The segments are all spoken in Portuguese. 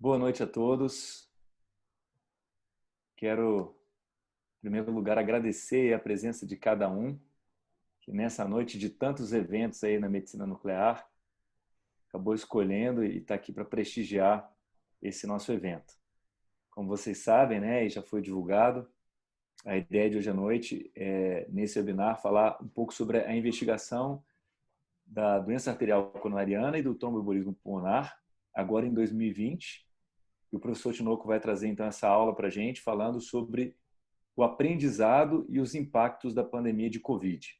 Boa noite a todos. Quero, em primeiro lugar, agradecer a presença de cada um, que nessa noite de tantos eventos aí na medicina nuclear, acabou escolhendo e está aqui para prestigiar esse nosso evento. Como vocês sabem, né, e já foi divulgado, a ideia de hoje à noite é, nesse webinar, falar um pouco sobre a investigação da doença arterial coronariana e do tromboembolismo pulmonar, agora em 2020. E o professor Tinoco vai trazer então essa aula para a gente, falando sobre o aprendizado e os impactos da pandemia de Covid.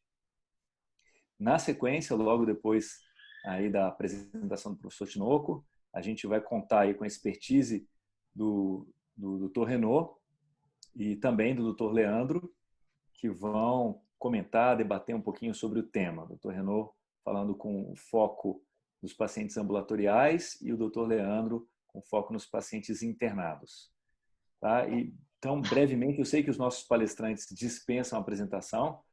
Na sequência, logo depois aí da apresentação do professor Tinoco, a gente vai contar aí com a expertise do Dr. Renaud e também do Dr. Leandro, que vão comentar, debater um pouquinho sobre o tema. O Dr. Renaud falando com o foco nos pacientes ambulatoriais e o Dr. Leandro com foco nos pacientes internados. Tá? Então, brevemente, eu sei que os nossos palestrantes dispensam a apresentação,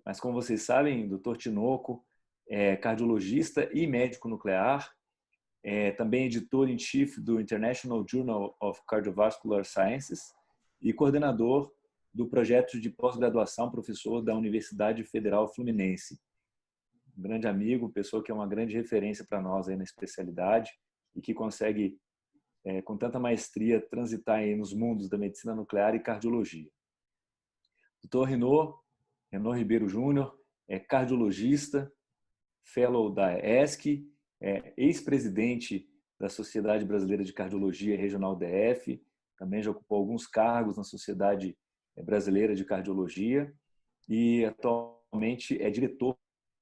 mas como vocês sabem, o Dr. Tinoco é cardiologista e médico nuclear, é também editor-em-chief do International Journal of Cardiovascular Sciences e coordenador do projeto de pós-graduação, professor da Universidade Federal Fluminense. Um grande amigo, pessoa que é uma grande referência para nós aí na especialidade e que consegue, com tanta maestria, transitar aí nos mundos da medicina nuclear e cardiologia. Dr. Renaud Ribeiro Júnior, é cardiologista, fellow da ESC, ex-presidente da Sociedade Brasileira de Cardiologia Regional DF, também já ocupou alguns cargos na Sociedade Brasileira de Cardiologia e atualmente é diretor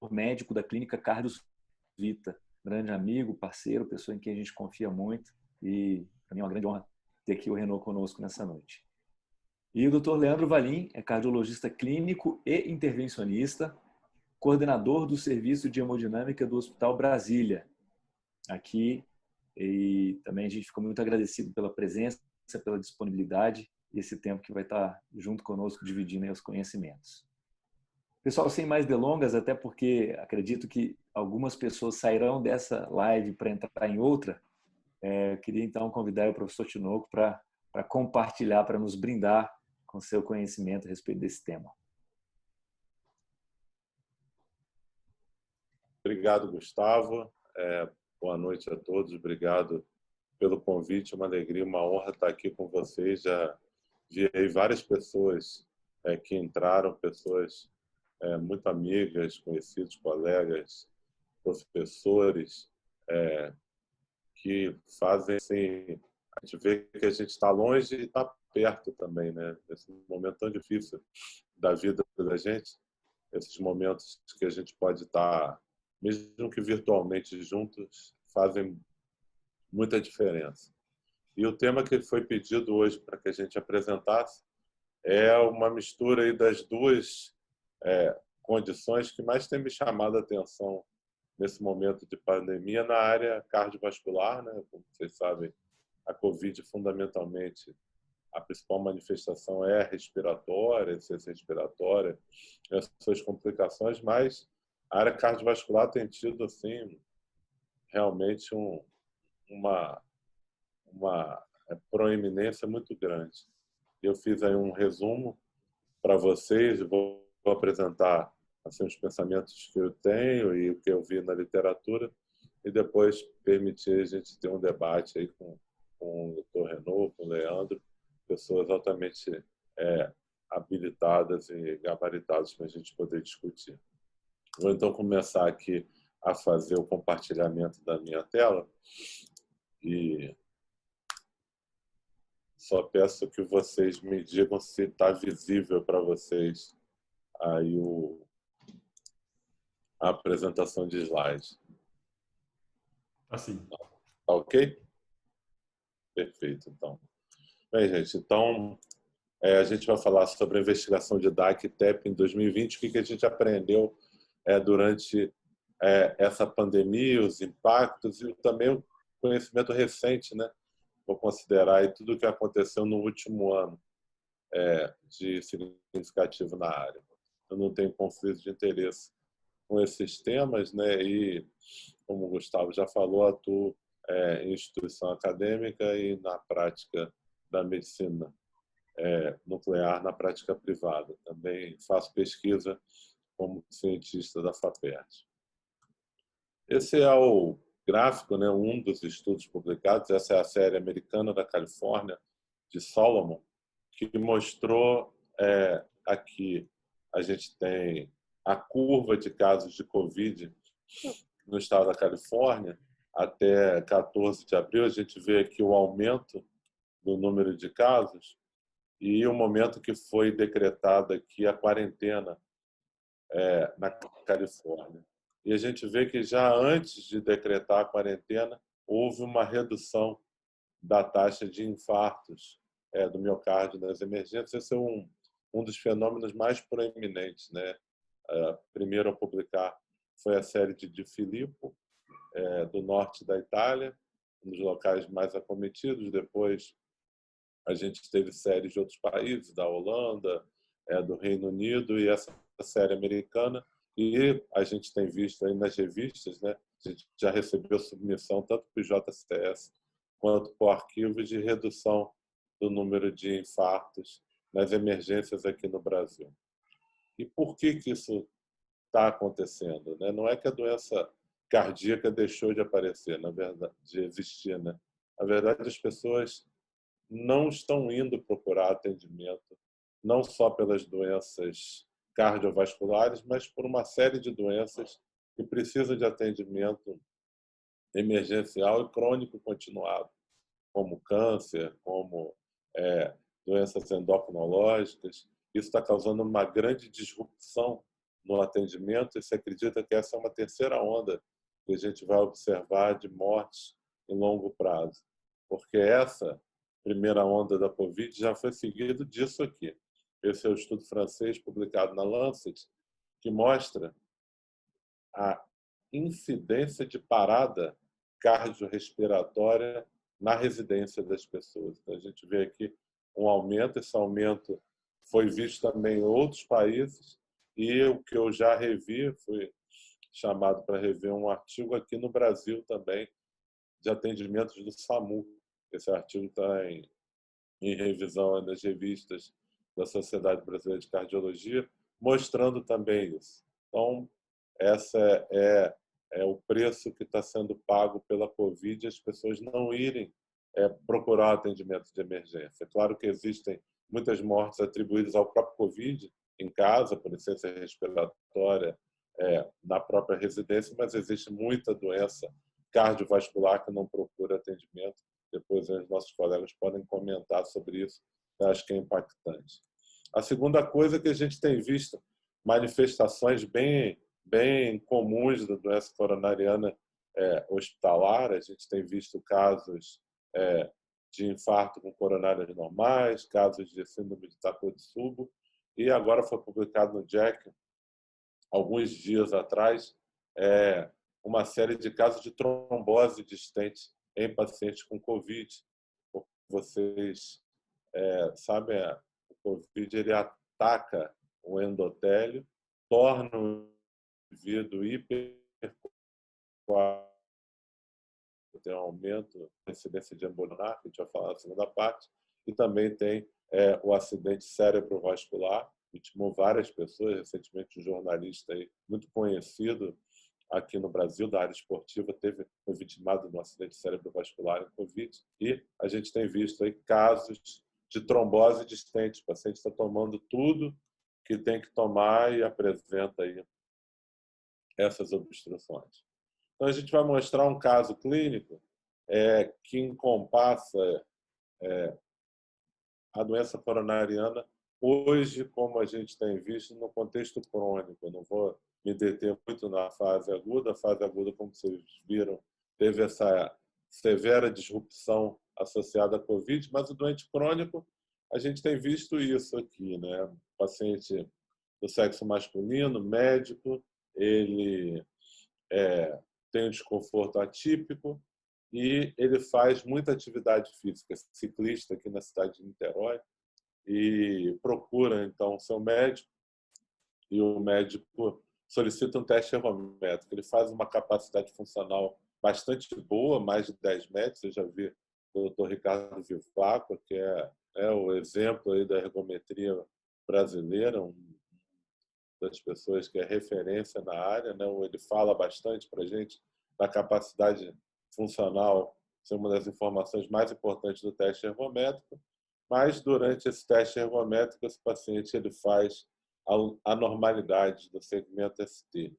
médico da Clínica Cardios Vita. Grande amigo, parceiro, pessoa em quem a gente confia muito e para mim é uma grande honra ter aqui o Renaud conosco nessa noite. E o Dr. Leandro Valim é cardiologista clínico e intervencionista, coordenador do Serviço de Hemodinâmica do Hospital Brasília, aqui, e também a gente fica muito agradecido pela presença, pela disponibilidade e esse tempo que vai estar junto conosco, dividindo aí os conhecimentos. Pessoal, sem mais delongas, até porque acredito que algumas pessoas sairão dessa live para entrar em outra, eu queria então convidar o professor Tinoco para compartilhar, para nos brindar com seu conhecimento a respeito desse tema. Obrigado, Gustavo. Boa noite a todos. Obrigado pelo convite. Uma alegria, uma honra estar aqui com vocês. Já vi aí várias pessoas que entraram, pessoas muito amigas, conhecidos, colegas, professores, que fazem assim, a gente vê que a gente está longe e está perto também, né? Nesse momento tão difícil da vida da gente, esses momentos que a gente pode estar, mesmo que virtualmente juntos, fazem muita diferença. E o tema que foi pedido hoje para que a gente apresentasse é uma mistura aí das duas condições que mais tem me chamado a atenção nesse momento de pandemia na área cardiovascular, né? Como vocês sabem, a Covid fundamentalmente a principal manifestação é respiratória, insuficiência respiratória, as suas complicações, mas a área cardiovascular tem tido assim realmente uma proeminência muito grande. Eu fiz aí um resumo para vocês, vou apresentar assim, os pensamentos que eu tenho e o que eu vi na literatura, e depois permitir a gente ter um debate aí com o Dr. Renaud, com o Leandro, pessoas altamente habilitadas e gabaritadas para a gente poder discutir. Vou então começar aqui a fazer o compartilhamento da minha tela e só peço que vocês me digam se está visível para vocês aí a apresentação de slides. Assim. Tá ok? Perfeito, então. Bem, gente, então a gente vai falar sobre a investigação de DAC e TEP em 2020, o que a gente aprendeu durante essa pandemia, os impactos e também o conhecimento recente, né? Vou considerar aí tudo o que aconteceu no último ano de significativo na área. Eu não tenho conflito de interesse com esses temas, né? E, como o Gustavo já falou, atuo em instituição acadêmica e na prática da medicina nuclear, na prática privada. Também faço pesquisa como cientista da FAPERJ. Esse é o gráfico, né, um dos estudos publicados. Essa é a série americana da Califórnia, de Solomon, que mostrou aqui a gente tem a curva de casos de Covid no estado da Califórnia até 14 de abril. A gente vê aqui o aumento do número de casos e o momento que foi decretada aqui a quarentena na Califórnia. E a gente vê que já antes de decretar a quarentena, houve uma redução da taxa de infartos do miocárdio nas emergências. Esse é um dos fenômenos mais proeminentes, né? Primeiro a publicar foi a série de Filippo, do norte da Itália, um dos locais mais acometidos. Depois a gente teve séries de outros países, da Holanda, do Reino Unido, e essa série americana. E a gente tem visto aí nas revistas, né? A gente já recebeu submissão tanto para o JCS quanto para o arquivo de redução do número de infartos nas emergências aqui no Brasil. E por que isso está acontecendo, né? Não é que a doença cardíaca deixou de aparecer, na verdade, de existir, né? Na verdade, as pessoas não estão indo procurar atendimento, não só pelas doenças cardiovasculares, mas por uma série de doenças que precisam de atendimento emergencial e crônico continuado, como câncer, como doenças endocrinológicas. Isso está causando uma grande disrupção no atendimento e se acredita que essa é uma terceira onda que a gente vai observar de mortes em longo prazo. Porque essa primeira onda da Covid já foi seguida disso aqui. Esse é o estudo francês publicado na Lancet, que mostra a incidência de parada cardiorrespiratória na residência das pessoas. Então, a gente vê aqui um aumento. Esse aumento foi visto também em outros países e o que eu já revi, fui chamado para rever um artigo aqui no Brasil também, de atendimentos do SAMU. Esse artigo está em revisão nas revistas da Sociedade Brasileira de Cardiologia, mostrando também isso. Então, essa é o preço que está sendo pago pela Covid, as pessoas não irem procurar atendimento de emergência. Claro que existem muitas mortes atribuídas ao próprio Covid, em casa, por insuficiência respiratória, na própria residência, mas existe muita doença cardiovascular que não procura atendimento. Depois os nossos colegas podem comentar sobre isso, eu acho que é impactante. A segunda coisa é que a gente tem visto manifestações bem comuns da doença coronariana hospitalar. A gente tem visto casos de infarto com coronárias normais, casos de síndrome de Takotsubo, e agora foi publicado no JACC, alguns dias atrás, uma série de casos de trombose de stent em pacientes com Covid. Vocês sabem, o Covid ele ataca o endotélio, torna o indivíduo hipercoagulado, tem um aumento da incidência de embolia, que a gente vai falar na segunda parte, e também tem o acidente cerebrovascular, vitimou várias pessoas. Recentemente, um jornalista aí, muito conhecido aqui no Brasil, da área esportiva, foi vitimado de um acidente cerebrovascular em Covid. E a gente tem visto aí casos de trombose de stent. O paciente está tomando tudo que tem que tomar e apresenta aí essas obstruções. Então, a gente vai mostrar um caso clínico que encompassa a doença coronariana hoje, como a gente tem visto, no contexto crônico. Eu não vou me deter muito na fase aguda. A fase aguda, como vocês viram, teve essa severa disrupção associada à Covid, mas o doente crônico, a gente tem visto isso aqui, né? O paciente do sexo masculino, médico, ele tem um desconforto atípico e ele faz muita atividade física, ciclista aqui na cidade de Niterói, e procura, então, seu médico, e o médico solicita um teste ergométrico. Ele faz uma capacidade funcional bastante boa, mais de 10 metros. Eu já vi o Dr. Ricardo Vivaco, que é o exemplo aí da ergometria brasileira, das pessoas que é referência na área, né? Ele fala bastante para a gente da capacidade funcional, ser uma das informações mais importantes do teste ergométrico, mas durante esse teste ergométrico, esse paciente ele faz anormalidades do segmento ST.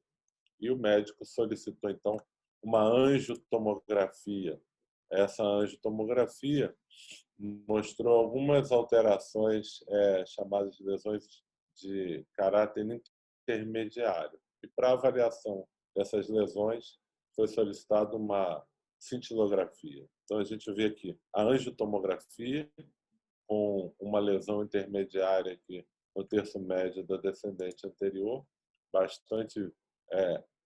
E o médico solicitou, então, uma angiotomografia. Essa angiotomografia mostrou algumas alterações chamadas de lesões de caráter intermediário. E para avaliação dessas lesões, foi solicitada uma cintilografia. Então, a gente vê aqui a angiotomografia com uma lesão intermediária aqui no terço médio da descendente anterior, bastante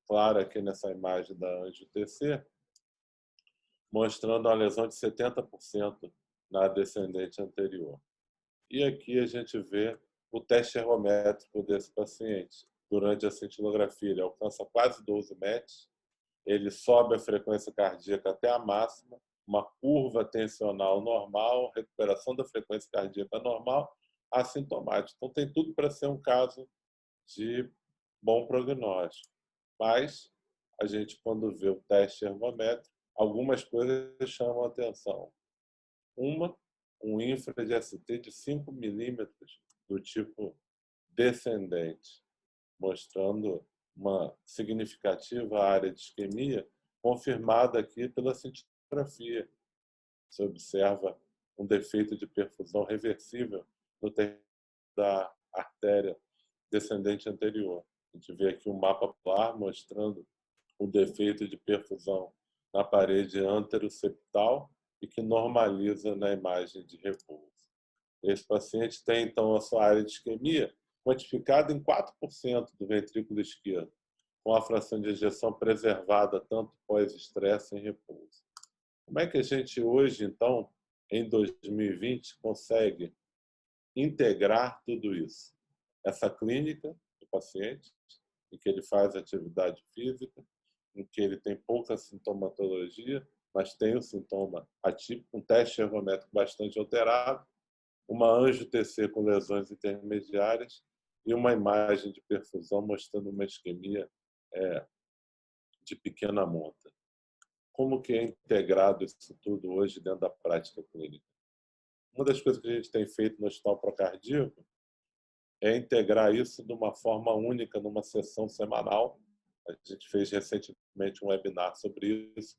clara aqui nessa imagem da angio-TC, mostrando uma lesão de 70% na descendente anterior. E aqui a gente vê o teste ergométrico desse paciente. Durante a cintilografia, ele alcança quase 12 metros, ele sobe a frequência cardíaca até a máxima, uma curva tensional normal, recuperação da frequência cardíaca normal, assintomático. Então, tem tudo para ser um caso de bom prognóstico. Mas a gente, quando vê o teste ergométrico, algumas coisas chamam a atenção. Um infra de ST de 5 milímetros do tipo descendente, mostrando uma significativa área de isquemia, confirmada aqui pela cintilografia. Se observa um defeito de perfusão reversível no terreno da artéria descendente anterior. A gente vê aqui um mapa polar mostrando o defeito de perfusão na parede anteroseptal e que normaliza na imagem de repouso. Esse paciente tem, então, a sua área de isquemia quantificada em 4% do ventrículo esquerdo, com a fração de ejeção preservada tanto pós-estresse em repouso. Como é que a gente hoje, então, em 2020, consegue integrar tudo isso? Essa clínica do paciente, em que ele faz atividade física, em que ele tem pouca sintomatologia, mas tem um sintoma atípico, um teste ergométrico bastante alterado, uma angio-TC com lesões intermediárias e uma imagem de perfusão mostrando uma isquemia de pequena monta. Como que é integrado isso tudo hoje dentro da prática clínica? Uma das coisas que a gente tem feito no Hospital Procardíaco é integrar isso de uma forma única numa sessão semanal. A gente fez recentemente um webinar sobre isso.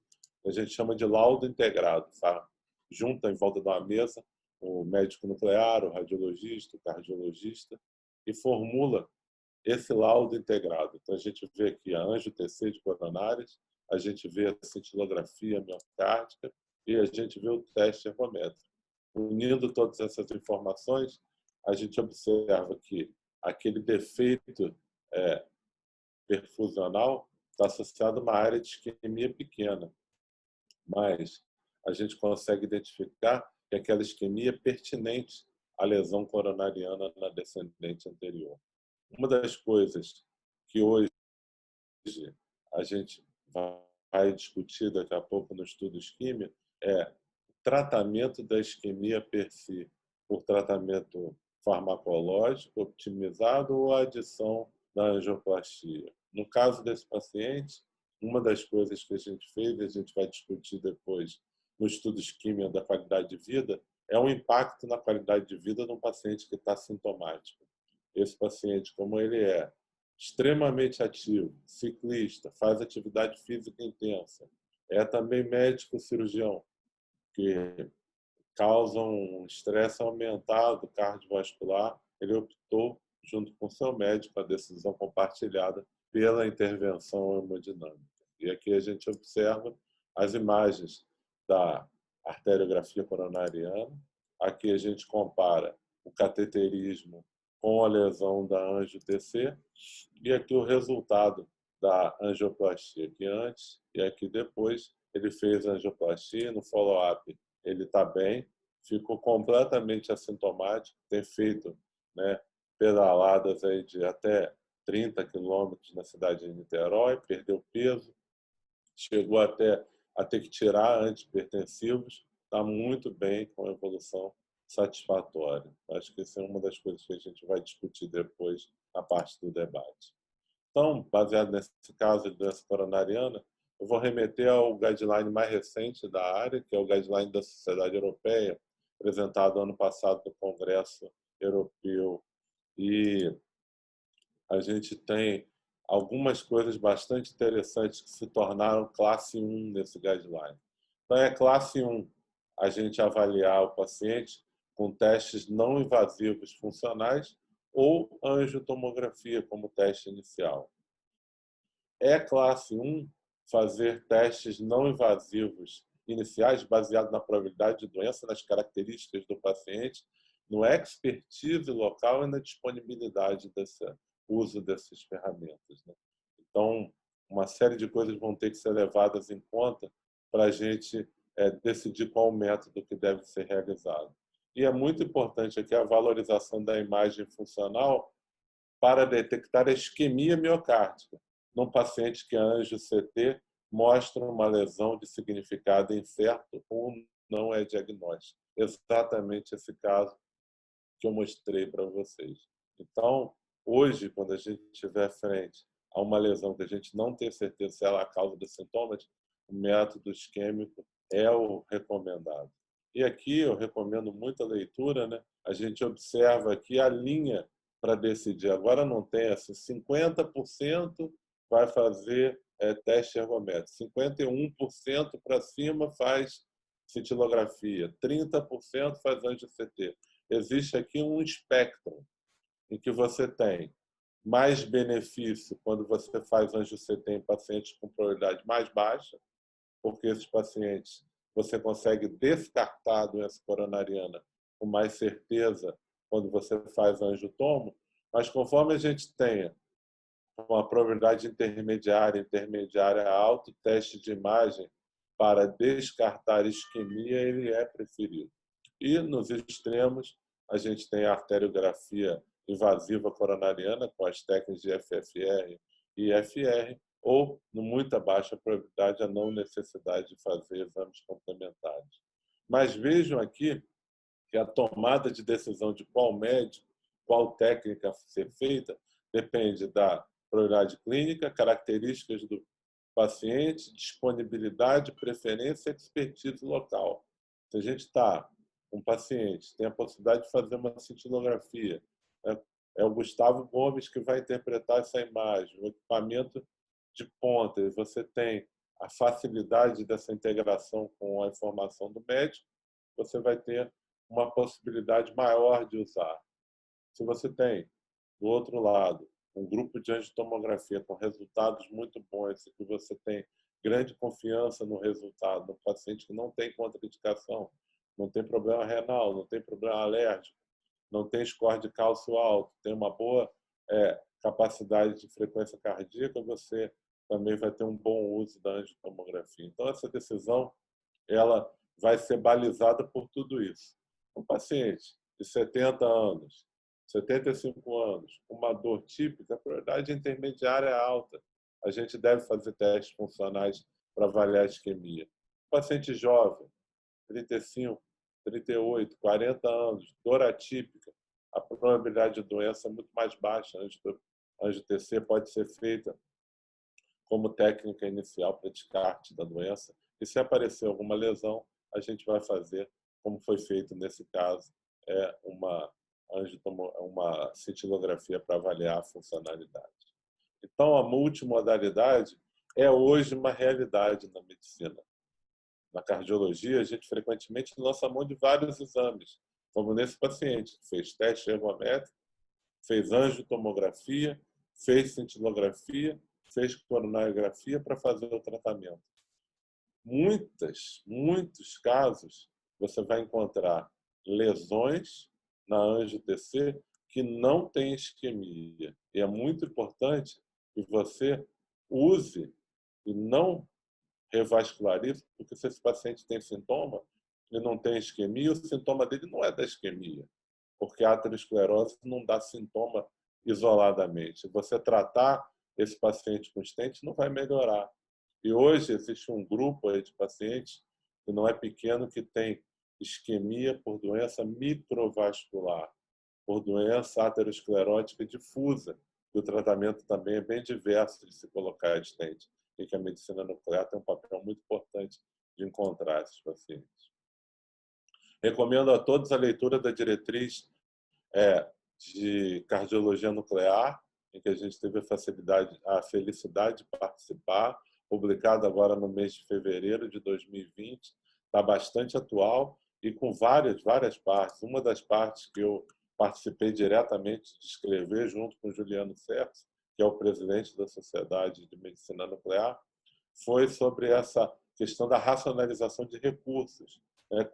A gente chama de laudo integrado. Tá? Junta em volta de uma mesa o médico nuclear, o radiologista, o cardiologista e formula esse laudo integrado. Então, a gente vê aqui a angio-TC de coronárias, a gente vê a cintilografia miocárdica e a gente vê o teste ergométrico. Unindo todas essas informações, a gente observa que aquele defeito perfusional está associado a uma área de isquemia pequena, mas a gente consegue identificar que aquela isquemia é pertinente à lesão coronariana na descendente anterior. Uma das coisas que hoje a gente vai discutir daqui a pouco no estudo isquímico é o tratamento da isquemia per si, por tratamento farmacológico optimizado ou a adição da angioplastia. No caso desse paciente, uma das coisas que a gente fez, e a gente vai discutir depois no estudo isquímico da qualidade de vida, é o impacto na qualidade de vida de um paciente que está sintomático. Esse paciente, como ele é extremamente ativo, ciclista, faz atividade física intensa, é também médico cirurgião, que causa um estresse aumentado cardiovascular, ele optou, junto com seu médico, a decisão compartilhada pela intervenção hemodinâmica. E aqui a gente observa as imagens da arteriografia coronariana, aqui a gente compara o cateterismo com a lesão da angio-TC e aqui o resultado da angioplastia, aqui antes e aqui depois. Ele fez a angioplastia, no follow-up ele está bem, ficou completamente assintomático, tem feito pedaladas aí de até 30 quilômetros na cidade de Niterói, perdeu peso, chegou até a ter que tirar antihipertensivos, está muito bem, com evolução satisfatória. Acho que essa é uma das coisas que a gente vai discutir depois na parte do debate. Então, baseado nesse caso de doença coronariana, eu vou remeter ao guideline mais recente da área, que é o guideline da Sociedade Europeia, apresentado ano passado no Congresso Europeu. E a gente tem algumas coisas bastante interessantes que se tornaram classe 1 nesse guideline. Então, é classe 1 a gente avaliar o paciente com testes não invasivos funcionais ou angiotomografia como teste inicial. É classe 1 fazer testes não invasivos iniciais baseados na probabilidade de doença, nas características do paciente, no expertise local e na disponibilidade desse uso dessas ferramentas, né? Então, uma série de coisas vão ter que ser levadas em conta para a gente decidir qual o método que deve ser realizado. E é muito importante aqui a valorização da imagem funcional para detectar a isquemia miocárdica num paciente que a angio-CT mostra uma lesão de significado incerto ou não é diagnóstico. Exatamente esse caso que eu mostrei para vocês. Então, hoje, quando a gente estiver frente a uma lesão que a gente não tem certeza se ela é a causa dos sintomas, o método isquêmico é o recomendado. E aqui eu recomendo muita leitura, né? A gente observa aqui a linha para decidir. Agora não tem assim, 50% vai fazer teste ergométrico, 51% para cima faz cintilografia, 30% faz angio-CT. Existe aqui um espectro em que você tem mais benefício quando você faz angio-CT em pacientes com probabilidade mais baixa, porque esses pacientes você consegue descartar a doença coronariana com mais certeza quando você faz angiotomo, mas conforme a gente tenha uma probabilidade intermediária alta, o teste de imagem para descartar isquemia ele é preferido. E nos extremos, a gente tem a arteriografia invasiva coronariana com as técnicas de FFR e IFR, ou, no muita baixa probabilidade, a não necessidade de fazer exames complementares. Mas vejam aqui que a tomada de decisão de qual médico, qual técnica ser feita, depende da probabilidade clínica, características do paciente, disponibilidade, preferência e expertise local. Se a gente está com um paciente, tem a possibilidade de fazer uma cintilografia, é o Gustavo Gomes que vai interpretar essa imagem, o equipamento de ponta, e você tem a facilidade dessa integração com a informação do médico, você vai ter uma possibilidade maior de usar. Se você tem, do outro lado, um grupo de angiotomografia com resultados muito bons, e que você tem grande confiança no resultado, no paciente que não tem contraindicação, não tem problema renal, não tem problema alérgico, não tem score de cálcio alto, tem uma boa capacidade de frequência cardíaca, você também vai ter um bom uso da angiotomografia. Então, essa decisão ela vai ser balizada por tudo isso. Um paciente de 70 anos, 75 anos, com uma dor típica, a probabilidade intermediária é alta. A gente deve fazer testes funcionais para avaliar a isquemia. Um paciente jovem, 35, 38, 40 anos, dor atípica, a probabilidade de doença é muito mais baixa. A angio-TC pode ser feita como técnica inicial para descarte da doença. E se aparecer alguma lesão, a gente vai fazer, como foi feito nesse caso, uma cintilografia para avaliar a funcionalidade. Então, a multimodalidade é hoje uma realidade na medicina. Na cardiologia, a gente frequentemente lança a mão de vários exames, como nesse paciente, que fez teste ergométrico, fez angiotomografia, fez cintilografia, fez coronariografia para fazer o tratamento. Muitos casos, você vai encontrar lesões na angio-TC que não tem isquemia. E é muito importante que você use e não revascularize, porque se esse paciente tem sintoma, ele não tem isquemia, o sintoma dele não é da isquemia, porque a aterosclerose não dá sintoma isoladamente. Você tratar esse paciente com stent não vai melhorar. E hoje existe um grupo aí de pacientes, que não é pequeno, que tem isquemia por doença microvascular, por doença aterosclerótica difusa. E o tratamento também é bem diverso de se colocar stent, e que a medicina nuclear tem um papel muito importante de encontrar esses pacientes. Recomendo a todos a leitura da diretriz de cardiologia nuclear, em que a gente teve a felicidade de participar, publicado agora no mês de fevereiro de 2020. Está bastante atual e com várias partes. Uma das partes que eu participei diretamente de escrever, junto com Juliano Cerce, que é o presidente da Sociedade de Medicina Nuclear, foi sobre essa questão da racionalização de recursos.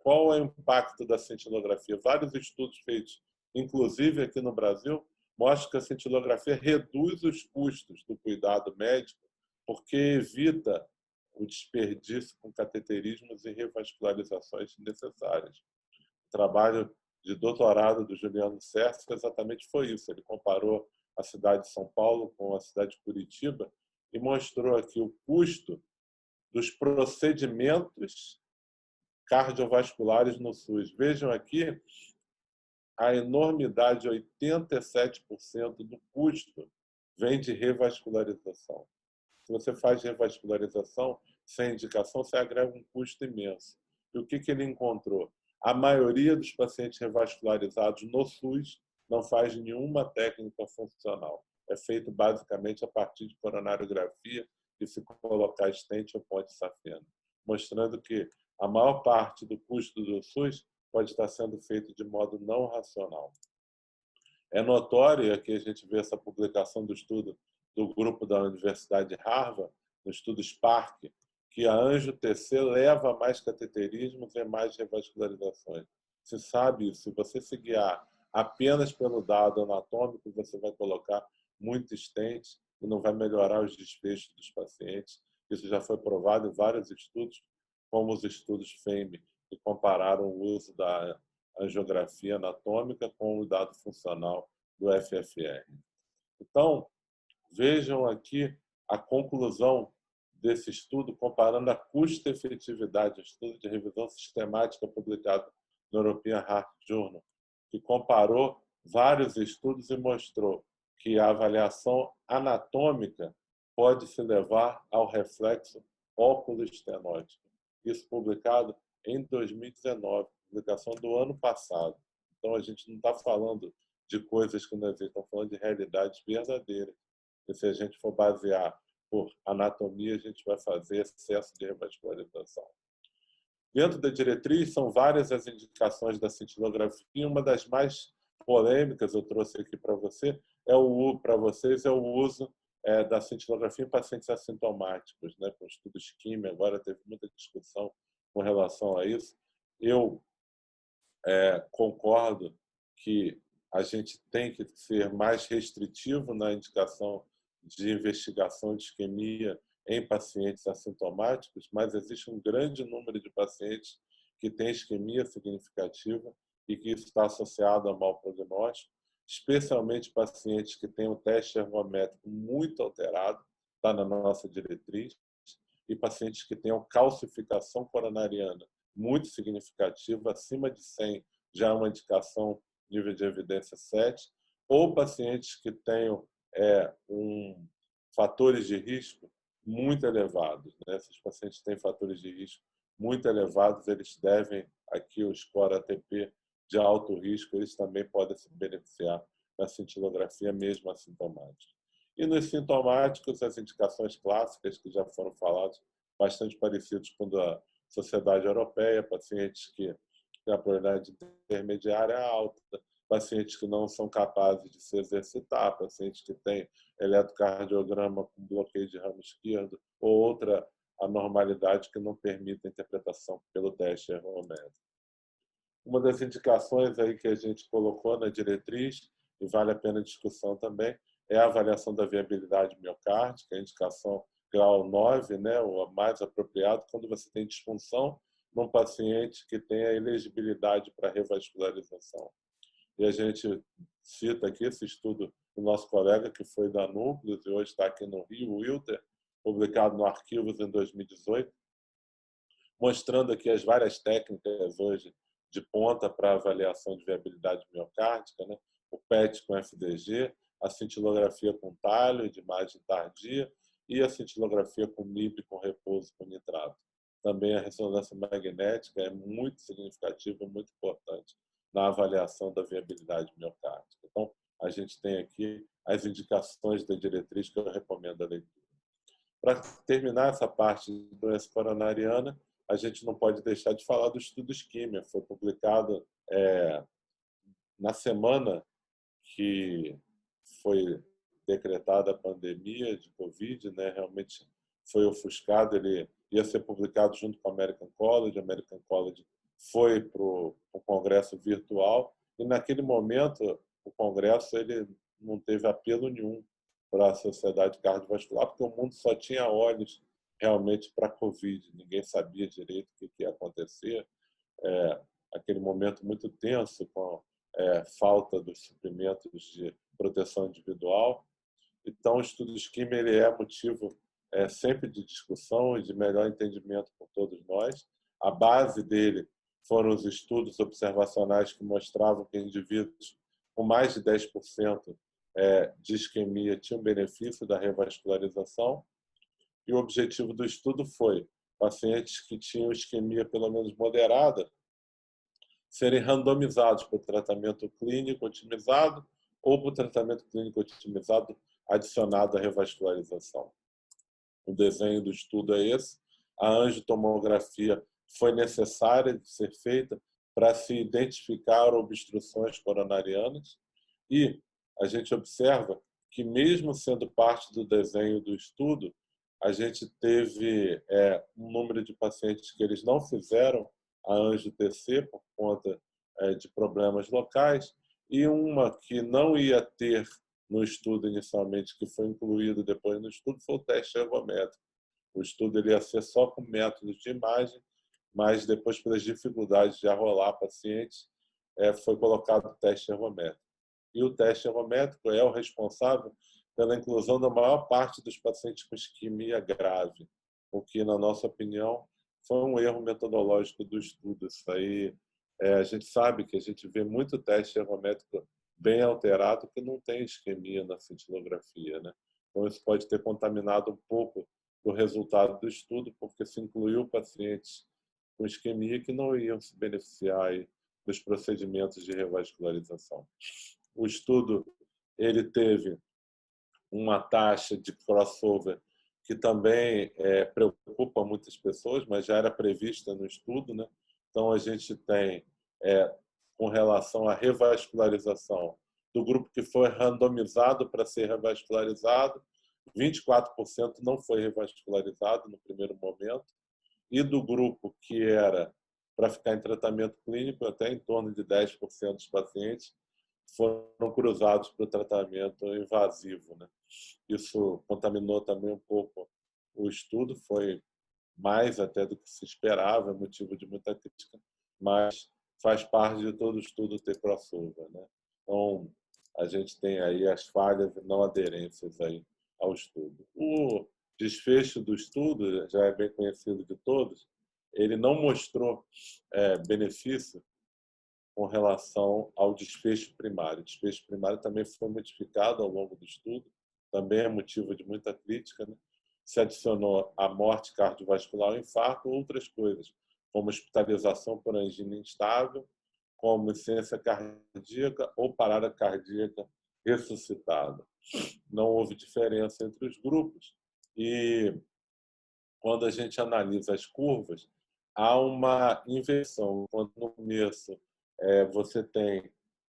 Qual é o impacto da cintilografia? Vários estudos feitos, inclusive aqui no Brasil, mostram que a cintilografia reduz os custos do cuidado médico, porque evita o desperdício com cateterismos e revascularizações necessárias. O trabalho de doutorado do Juliano Cerce exatamente foi isso. Ele comparou a cidade de São Paulo com a cidade de Curitiba e mostrou aqui o custo dos procedimentos cardiovasculares no SUS. Vejam aqui a enormidade, 87% do custo vem de revascularização. Se você faz revascularização sem indicação, você agrega um custo imenso. E o que ele encontrou? A maioria dos pacientes revascularizados no SUS não faz nenhuma técnica funcional. É feito basicamente a partir de coronariografia e se colocar stent ou ponte safena, mostrando que a maior parte do custo do SUS pode estar sendo feito de modo não racional. É notório, e aqui a gente vê essa publicação do estudo do grupo da Universidade de Harvard, no estudo SPARC, que a Angio-TC leva a mais cateterismos e mais revascularizações. Se sabe isso, se você se guiar apenas pelo dado anatômico, você vai colocar muito stent e não vai melhorar os desfechos dos pacientes. Isso já foi provado em vários estudos, como os estudos FAME, que compararam o uso da angiografia anatômica com o dado funcional do FFR. Então, vejam aqui a conclusão desse estudo, comparando a custo-efetividade, estudo de revisão sistemática publicado no European Heart Journal, que comparou vários estudos e mostrou que a avaliação anatômica pode se levar ao reflexo óculo-estenótico. Isso publicado em 2019, publicação do ano passado. Então, a gente não está falando de coisas que não existem, estamos falando de realidades verdadeiras. E se a gente for basear por anatomia, a gente vai fazer excesso de revascularização. Dentro da diretriz, são várias as indicações da cintilografia. Uma das mais polêmicas, eu trouxe aqui para vocês, é o uso da cintilografia em pacientes assintomáticos, né, com estudos químicos. Agora teve muita discussão com relação a isso. Eu concordo que a gente tem que ser mais restritivo na indicação de investigação de isquemia em pacientes assintomáticos, mas existe um grande número de pacientes que têm isquemia significativa e que isso está associado a mau prognóstico, especialmente pacientes que têm um teste ergométrico muito alterado, está na nossa diretriz, e pacientes que tenham calcificação coronariana muito significativa, acima de 100, já é uma indicação nível de evidência 7, ou pacientes que tenham fatores de risco muito elevados. Né? Esses pacientes têm fatores de risco muito elevados, eles devem, aqui o score ATP de alto risco, eles também podem se beneficiar da cintilografia mesmo assintomática. E nos sintomáticos, as indicações clássicas que já foram faladas, bastante parecidos com a Sociedade Europeia, pacientes que têm a probabilidade intermediária alta, pacientes que não são capazes de se exercitar, pacientes que têm eletrocardiograma com bloqueio de ramo esquerdo ou outra anormalidade que não permite a interpretação pelo teste ergométrico. Uma das indicações aí que a gente colocou na diretriz, e vale a pena a discussão também, é a avaliação da viabilidade miocárdica, a indicação grau 9, né, o mais apropriado, quando você tem disfunção num paciente que tem a elegibilidade para revascularização. E a gente cita aqui esse estudo do nosso colega, que foi da Núcleos e hoje está aqui no Rio, Wilter, publicado no Arquivos em 2018, mostrando aqui as várias técnicas hoje de ponta para avaliação de viabilidade miocárdica, né? O PET com FDG, a cintilografia com talho de imagem tardia e a cintilografia com MIB com repouso com nitrato. Também a ressonância magnética é muito significativa, muito importante na avaliação da viabilidade miocárdica. Então, a gente tem aqui as indicações da diretriz que eu recomendo a leitura. Para terminar essa parte de doença coronariana, a gente não pode deixar de falar do estudo isquímia. Foi publicado na semana que foi decretada a pandemia de Covid, né? Realmente foi ofuscado, ele ia ser publicado junto com a American College. A American College foi para o congresso virtual e, naquele momento, o congresso ele não teve apelo nenhum para a sociedade cardiovascular, porque o mundo só tinha olhos realmente para a Covid. Ninguém sabia direito o que ia acontecer. Aquele momento muito tenso, com falta dos suprimentos de proteção individual. Então, o estudo isquímico ele é motivo sempre de discussão e de melhor entendimento por todos nós. A base dele foram os estudos observacionais que mostravam que indivíduos com mais de 10% de isquemia tinham benefício da revascularização. E o objetivo do estudo foi pacientes que tinham isquemia pelo menos moderada serem randomizados para o tratamento clínico otimizado ou para o tratamento clínico otimizado adicionado à revascularização. O desenho do estudo é esse. A angiotomografia foi necessária de ser feita para se identificar obstruções coronarianas e a gente observa que, mesmo sendo parte do desenho do estudo, a gente teve um número de pacientes que eles não fizeram a angio-TC por conta de problemas locais e uma que não ia ter no estudo inicialmente, que foi incluído depois no estudo, foi o teste ergométrico. O estudo ele ia ser só com métodos de imagem, mas depois, pelas dificuldades de arrolar pacientes, foi colocado o teste ergométrico. E o teste ergométrico é o responsável pela inclusão da maior parte dos pacientes com isquemia grave, o que, na nossa opinião, foi um erro metodológico do estudo. Isso aí, a gente sabe que a gente vê muito teste ergométrico bem alterado que não tem isquemia na cintilografia, né? Então, isso pode ter contaminado um pouco do resultado do estudo, porque se incluiu pacientes com isquemia que não iam se beneficiar aí dos procedimentos de revascularização. O estudo ele teve uma taxa de crossover que também preocupa muitas pessoas, mas já era prevista no estudo, né? Então, a gente tem, com relação à revascularização, do grupo que foi randomizado para ser revascularizado, 24% não foi revascularizado no primeiro momento, e do grupo que era para ficar em tratamento clínico, até em torno de 10% dos pacientes foram cruzados para o tratamento invasivo, né? Isso contaminou também um pouco o estudo, foi mais até do que se esperava, é motivo de muita crítica, mas faz parte de todo estudo ter crossover, né? Então, a gente tem aí as falhas e não aderências aí ao estudo. O desfecho do estudo, já é bem conhecido de todos, ele não mostrou benefício com relação ao desfecho primário. O desfecho primário também foi modificado ao longo do estudo, também é motivo de muita crítica, né? Se adicionou a morte cardiovascular, o infarto, outras coisas, como hospitalização por angina instável, como insuficiência cardíaca ou parada cardíaca ressuscitada. Não houve diferença entre os grupos e, quando a gente analisa as curvas, há uma inversão. Quando no começo você tem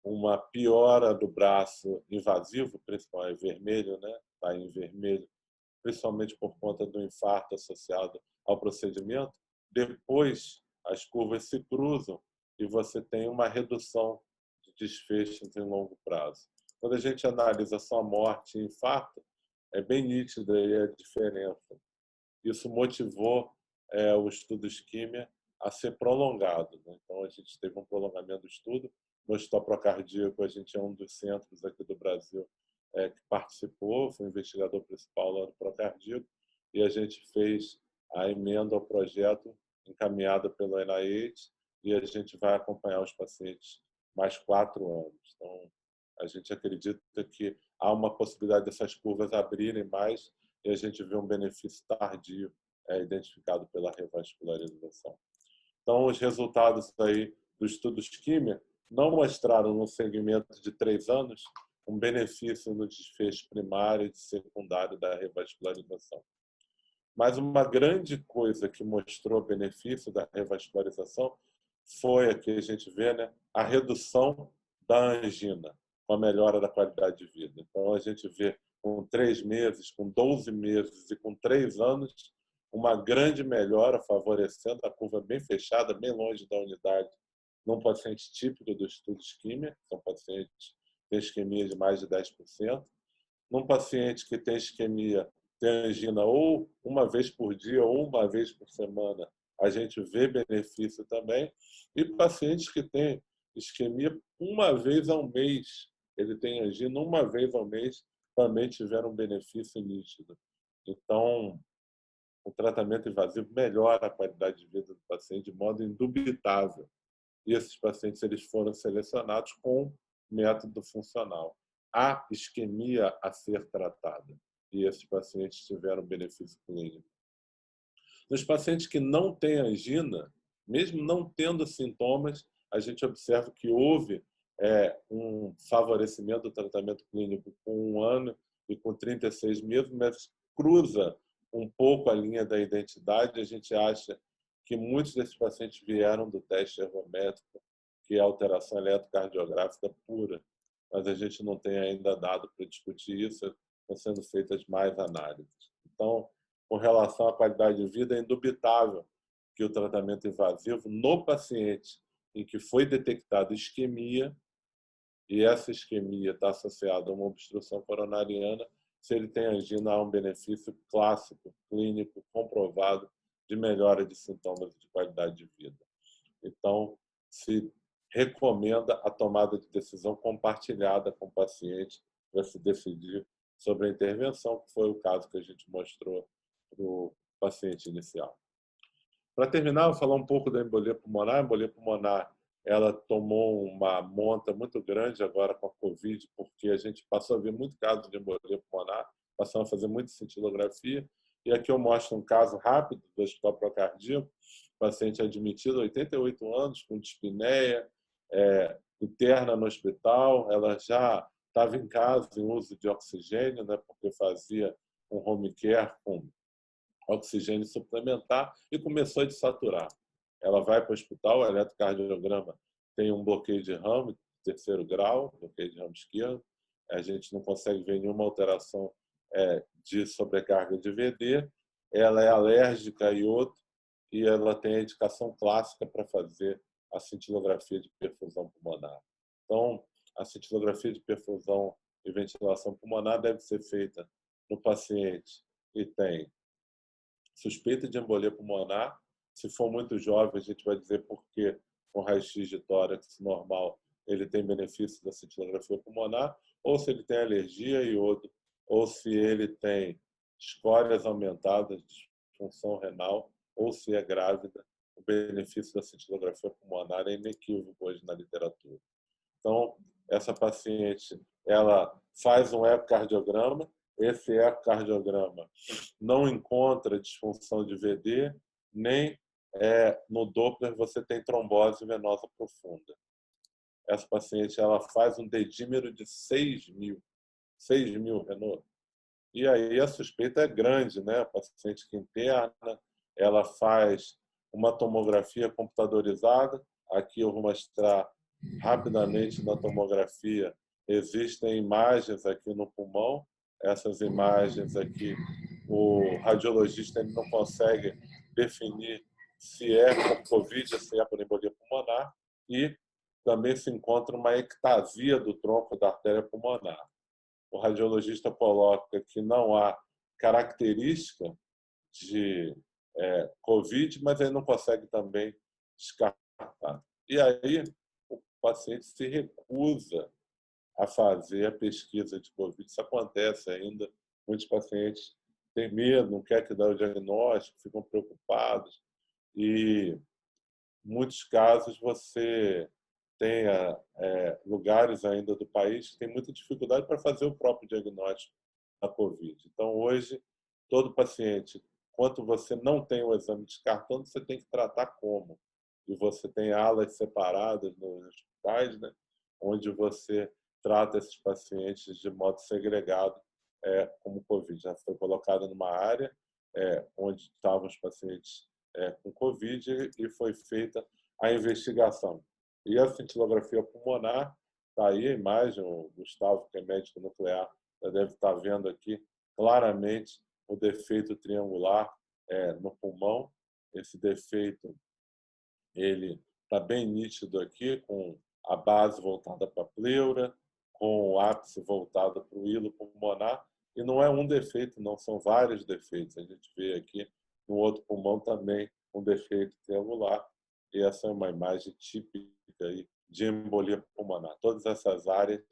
uma piora do braço invasivo, principalmente vermelho, né? Está em vermelho, principalmente por conta do infarto associado ao procedimento. Depois, as curvas se cruzam e você tem uma redução de desfechos em longo prazo. Quando a gente analisa só morte e infarto, é bem nítida aí a diferença. Isso motivou o estudo isquímia a ser prolongado, né? Então, a gente teve um prolongamento do estudo. No Hospital Procardíaco, a gente é um dos centros aqui do Brasil que participou, foi o investigador principal lá do Procardíaco. e a gente fez a emenda ao projeto encaminhada pelo NIH e a gente vai acompanhar os pacientes mais 4 anos. Então, a gente acredita que há uma possibilidade dessas curvas abrirem mais e a gente vê um benefício tardio identificado pela revascularização. Então, os resultados aí do estudo isquímia não mostraram no segmento de 3 anos um benefício no desfecho primário e secundário da revascularização. Mas uma grande coisa que mostrou benefício da revascularização foi a que a gente vê, né, a redução da angina, com a melhora da qualidade de vida. Então, a gente vê com 3 meses, com 12 meses e com 3 anos, uma grande melhora, favorecendo a curva bem fechada, bem longe da unidade, num paciente típico do estudo isquímia, são pacientes que têm isquemia de mais de 10%. Num paciente que tem isquemia, tem angina ou uma vez por dia ou uma vez por semana, a gente vê benefício também. E pacientes que têm isquemia uma vez ao mês, ele tem angina uma vez ao mês, também tiveram um benefício nítido. Então, o tratamento invasivo melhora a qualidade de vida do paciente de modo indubitável. E esses pacientes eles foram selecionados com método funcional. Há isquemia a ser tratada e esses pacientes tiveram benefício clínico. Nos pacientes que não têm angina, mesmo não tendo sintomas, a gente observa que houve um favorecimento do tratamento clínico com 1 ano e com 36 meses, mas cruza um pouco a linha da identidade. A gente acha que muitos desses pacientes vieram do teste ergométrico, que é alteração eletrocardiográfica pura, mas a gente não tem ainda dado para discutir isso, estão sendo feitas mais análises. Então, com relação à qualidade de vida, é indubitável que o tratamento invasivo no paciente em que foi detectada isquemia, e essa isquemia está associada a uma obstrução coronariana, se ele tem angina, há um benefício clássico, clínico, comprovado de melhora de sintomas de qualidade de vida. Então, se recomenda a tomada de decisão compartilhada com o paciente para se decidir sobre a intervenção, que foi o caso que a gente mostrou para o paciente inicial. Para terminar, eu vou falar um pouco da embolia pulmonar. A embolia pulmonar ela tomou uma monta muito grande agora com a Covid, porque a gente passou a ver muito caso de embolia pulmonar, passamos a fazer muita cintilografia. E aqui eu mostro um caso rápido do Hospital Procardíaco, paciente admitido, 88 anos, com dispneia, interna no hospital. Ela já estava em casa em uso de oxigênio, né, porque fazia um home care com oxigênio suplementar e começou a desaturar. Ela vai para o hospital, o eletrocardiograma tem um bloqueio de ramo, 3º grau, bloqueio de ramo esquerdo. A gente não consegue ver nenhuma alteração de sobrecarga de VD. Ela é alérgica a iodo e ela tem a indicação clássica para fazer a cintilografia de perfusão pulmonar. Então, a cintilografia de perfusão e ventilação pulmonar deve ser feita no paciente que tem suspeita de embolia pulmonar. Se for muito jovem, a gente vai dizer porque com raio-x de tórax normal ele tem benefício da cintilografia pulmonar, ou se ele tem alergia a iodo, ou se ele tem escórias aumentadas, disfunção renal, ou se é grávida. O benefício da cintilografia pulmonar é inequívoco hoje na literatura. Então, essa paciente ela faz um ecocardiograma. Esse ecocardiograma não encontra disfunção de VD, nem no Doppler você tem trombose venosa profunda. Essa paciente ela faz um dedímero de 6.000 Renault. E aí a suspeita é grande, né? A paciente que interna, ela faz uma tomografia computadorizada. Aqui eu vou mostrar rapidamente na tomografia. Existem imagens aqui no pulmão. Essas imagens aqui, o radiologista ele não consegue definir se é por Covid ou se é por embolia pulmonar. E também se encontra uma ectasia do tronco da artéria pulmonar. O radiologista coloca que não há característica de Covid, mas ele não consegue também descartar. E aí o paciente se recusa a fazer a pesquisa de Covid. Isso acontece ainda. Muitos pacientes tem medo, não quer que dê o diagnóstico, ficam preocupados. E, em muitos casos, você tem lugares ainda do país que tem muita dificuldade para fazer o próprio diagnóstico da Covid. Então, hoje, todo paciente, enquanto você não tem o exame descartando, você tem que tratar como. E você tem alas separadas nos hospitais, né, onde você trata esses pacientes de modo segregado, como Covid. Já foi colocada numa área onde estavam os pacientes com Covid e foi feita a investigação. E a cintilografia pulmonar, está aí a imagem, o Gustavo, que é médico nuclear, já deve estar vendo aqui claramente o defeito triangular no pulmão. Esse defeito ele está bem nítido aqui, com a base voltada para a pleura, com o ápice voltado para o hilo pulmonar. E não é um defeito, não, são vários defeitos. A gente vê aqui no outro pulmão também um defeito triangular. E essa é uma imagem típica aí de embolia pulmonar. Todas essas áreas,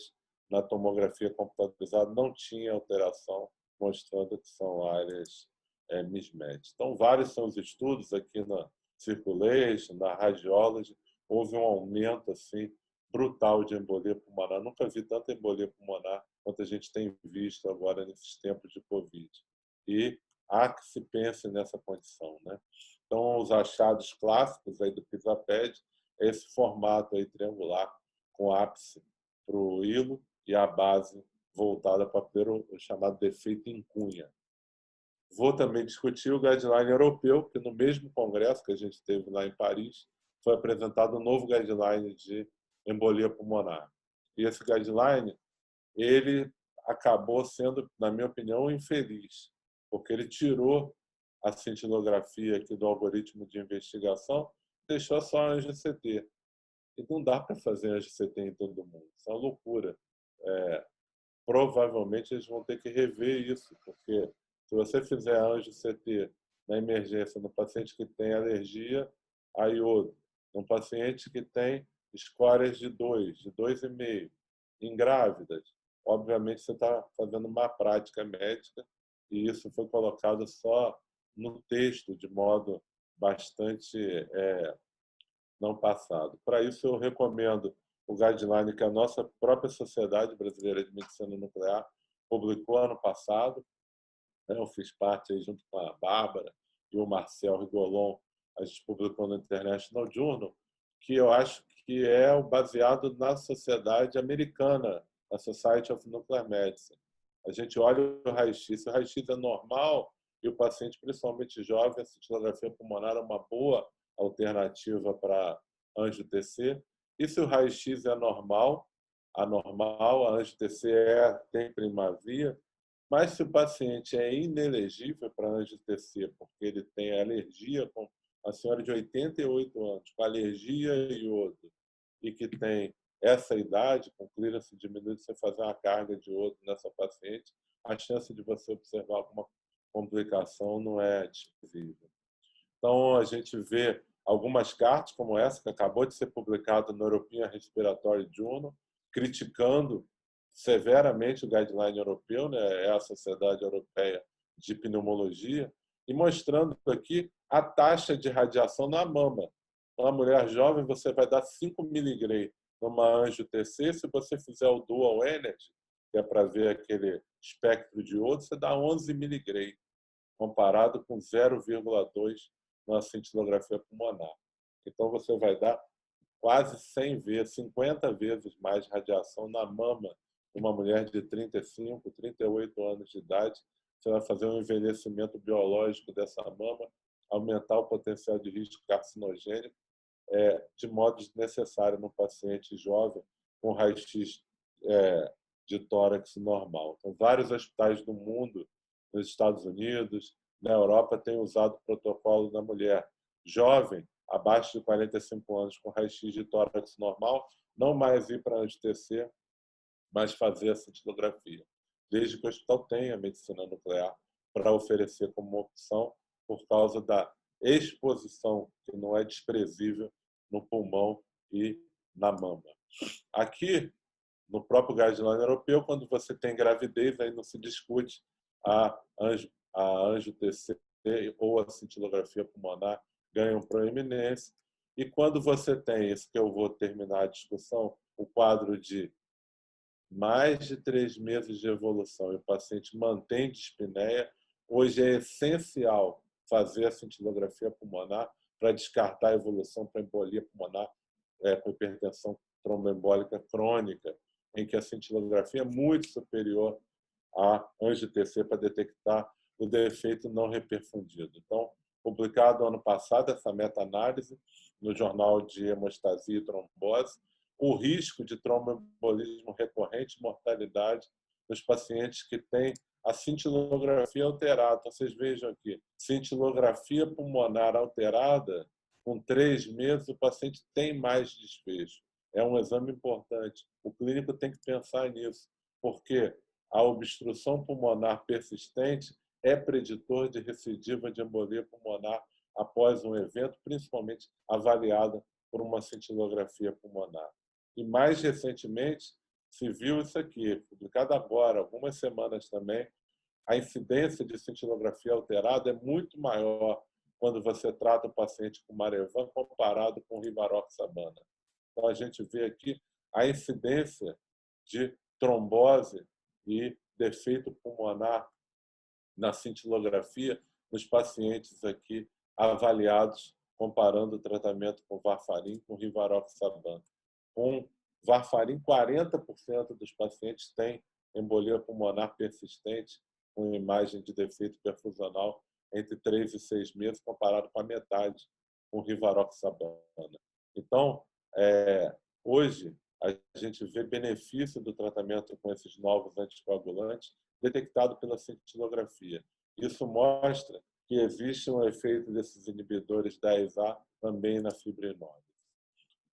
na tomografia computadorizada, não tinha alteração, mostrando que são áreas mismatch. Então, vários são os estudos aqui na Circulation, na Radiology, houve um aumento assim brutal de embolia pulmonar. Nunca vi tanta embolia pulmonar quanto a gente tem visto agora nesses tempos de Covid. E há que se pense nessa condição, né? Então, os achados clássicos aí do PISA-PED é esse formato aí triangular, com ápice para o hilo e a base voltada para o chamado defeito em cunha. Vou também discutir o guideline europeu, que no mesmo congresso que a gente teve lá em Paris, foi apresentado um novo guideline de embolia pulmonar. E esse guideline, ele acabou sendo, na minha opinião, infeliz, porque ele tirou a cintilografia aqui do algoritmo de investigação, deixou só a anjo-CT. E não dá para fazer anjo-CT em todo mundo. Isso é uma loucura. Provavelmente eles vão ter que rever isso, porque se você fizer anjo-CT na emergência no paciente que tem alergia a iodo, num paciente que tem escórias de 2,5, em grávidas, obviamente você está fazendo uma prática médica e isso foi colocado só no texto, de modo bastante não passado. Para isso, eu recomendo o guideline que a nossa própria Sociedade Brasileira de Medicina Nuclear publicou ano passado. Eu fiz parte aí, junto com a Bárbara e o Marcel Rigolon, a gente publicou no International Journal, que eu acho que é o baseado na sociedade americana, a Society of Nuclear Medicine. A gente olha o raio-x, se o raio-x é normal e o paciente, principalmente jovem, a cintilografia pulmonar é uma boa alternativa para anjo-TC. E se o raio-x é normal, anormal, a anjo-TC tem primazia. Mas se o paciente é inelegível para anjo-TC, porque ele tem alergia, com a senhora de 88 anos, com alergia a iodo, e que tem essa idade, com clearance diminuída, você fazer uma carga de iodo nessa paciente, a chance de você observar alguma complicação não é desprezível. Então, a gente vê algumas cartas como essa, que acabou de ser publicada no European Respiratory Journal, criticando severamente o guideline europeu, né? É a Sociedade Europeia de Pneumologia, e mostrando aqui a taxa de radiação na mama. Uma mulher jovem, você vai dar 5 mg numa anjo-TC, se você fizer o Dual Energy, que é para ver aquele espectro de iodo, você dá 11 mg, comparado com 0,2 na cintilografia pulmonar. Então, você vai dar quase 100 vezes, 50 vezes mais radiação na mama de uma mulher de 35, 38 anos de idade. Você vai fazer um envelhecimento biológico dessa mama, aumentar o potencial de risco carcinogênico de modo desnecessário no paciente jovem com raio-x de tórax normal. Então, vários hospitais do mundo, nos Estados Unidos, na Europa, têm usado o protocolo da mulher jovem, abaixo de 45 anos, com raio-x de tórax normal, não mais ir para a anjo-TC, mas fazer a cintilografia. Desde que o hospital tenha medicina nuclear para oferecer como opção, por causa da exposição, que não é desprezível, no pulmão e na mama. Aqui, no próprio guideline europeu, quando você tem gravidez, aí não se discute a angio-TC ou a cintilografia pulmonar ganham proeminência. E quando você tem, isso que eu vou terminar a discussão, o quadro de mais de 3 meses de evolução e o paciente mantém dispneia, hoje é essencial fazer a cintilografia pulmonar para descartar a evolução para embolia pulmonar com hipertensão tromboembólica crônica, em que a cintilografia é muito superior à angio-TC para detectar o defeito não reperfundido. Então, publicado ano passado essa meta-análise no Jornal de Hemostasia e Trombose, o risco de tromboembolismo recorrente e mortalidade nos pacientes que têm a cintilografia alterada. Então, vocês vejam aqui, cintilografia pulmonar alterada, com 3 meses o paciente tem mais desfecho. É um exame importante. O clínico tem que pensar nisso, porque a obstrução pulmonar persistente é preditor de recidiva de embolia pulmonar após um evento, principalmente avaliada por uma cintilografia pulmonar. E mais recentemente se viu isso aqui, publicado agora, algumas semanas também, a incidência de cintilografia alterada é muito maior quando você trata o paciente com Marevan comparado com Rivaroxabana. Então, a gente vê aqui a incidência de trombose e defeito pulmonar na cintilografia nos pacientes aqui avaliados, comparando o tratamento com Varfarin com Rivaroxabana. Com Varfarin, 40% dos pacientes têm embolia pulmonar persistente com imagem de defeito perfusional entre 3 e 6 meses, comparado com a metade com Rivaroxabana. Então, hoje, a gente vê benefício do tratamento com esses novos anticoagulantes detectado pela cintilografia. Isso mostra que existe um efeito desses inibidores da ESA também na fibrinose.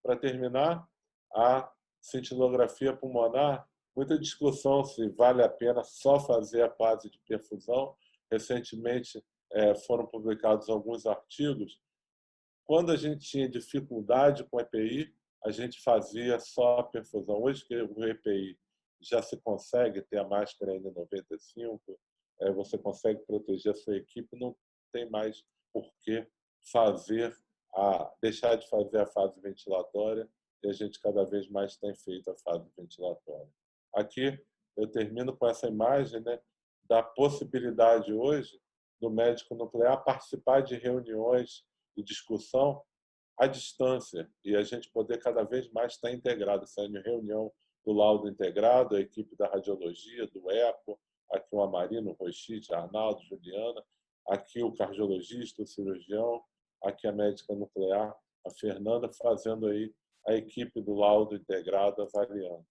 Para terminar, a cintilografia pulmonar, muita discussão se vale a pena só fazer a fase de perfusão. Recentemente foram publicados alguns artigos. Quando a gente tinha dificuldade com EPI, a gente fazia só a perfusão. Hoje que o EPI já se consegue ter a máscara N95, você consegue proteger a sua equipe, não tem mais por que deixar de fazer a fase ventilatória, e a gente cada vez mais tem feito a fase ventilatória. Aqui eu termino com essa imagem, né, da possibilidade hoje do médico nuclear participar de reuniões e discussão à distância, e a gente poder cada vez mais estar integrado, saindo em reunião do laudo integrado, a equipe da radiologia, do ECO, aqui o Amarino, o Rochite, Arnaldo, Juliana, aqui o cardiologista, o cirurgião, aqui a médica nuclear, a Fernanda, fazendo aí a equipe do laudo integrado avaliando.